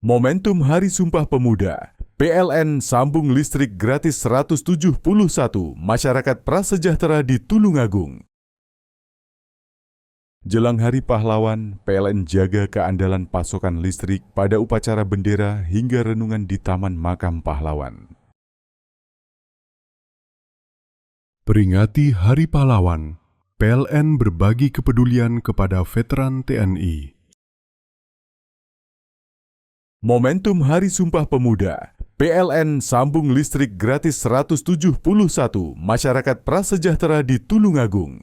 S13: Momentum Hari Sumpah Pemuda, PLN sambung listrik gratis 171 masyarakat prasejahtera di Tulungagung. Jelang Hari Pahlawan, PLN jaga keandalan pasokan listrik pada upacara bendera hingga renungan di Taman Makam Pahlawan.
S4: Peringati Hari Pahlawan, PLN berbagi kepedulian kepada veteran TNI. Momentum Hari Sumpah Pemuda, PLN sambung listrik gratis 171 masyarakat prasejahtera di Tulungagung.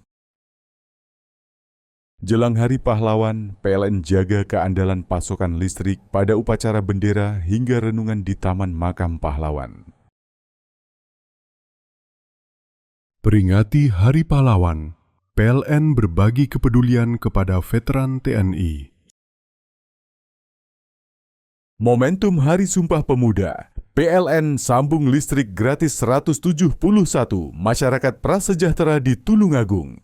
S4: Jelang Hari Pahlawan, PLN jaga keandalan pasokan listrik pada upacara bendera hingga renungan di Taman Makam Pahlawan. Peringati Hari Pahlawan, PLN berbagi kepedulian kepada veteran TNI. Momentum Hari Sumpah Pemuda, PLN sambung listrik gratis 171 masyarakat prasejahtera di Tulungagung.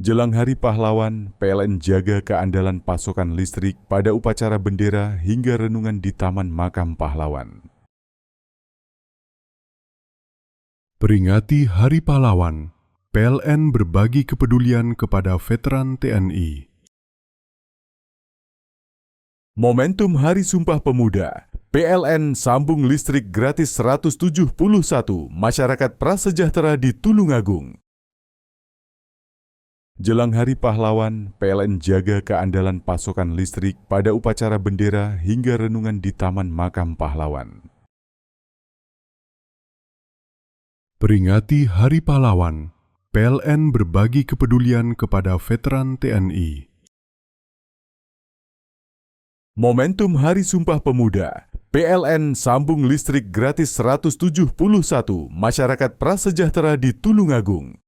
S4: Jelang Hari Pahlawan, PLN jaga keandalan pasokan listrik pada upacara bendera hingga renungan di Taman Makam Pahlawan. Peringati Hari Pahlawan, PLN berbagi kepedulian kepada veteran TNI. Momentum Hari Sumpah Pemuda, PLN sambung listrik gratis 171 masyarakat prasejahtera di Tulungagung. Jelang Hari Pahlawan, PLN jaga keandalan pasokan listrik pada upacara bendera hingga renungan di Taman Makam Pahlawan. Peringati Hari Pahlawan, PLN berbagi kepedulian kepada veteran TNI. Momentum Hari Sumpah Pemuda, PLN sambung listrik gratis 171 masyarakat prasejahtera di Tulungagung.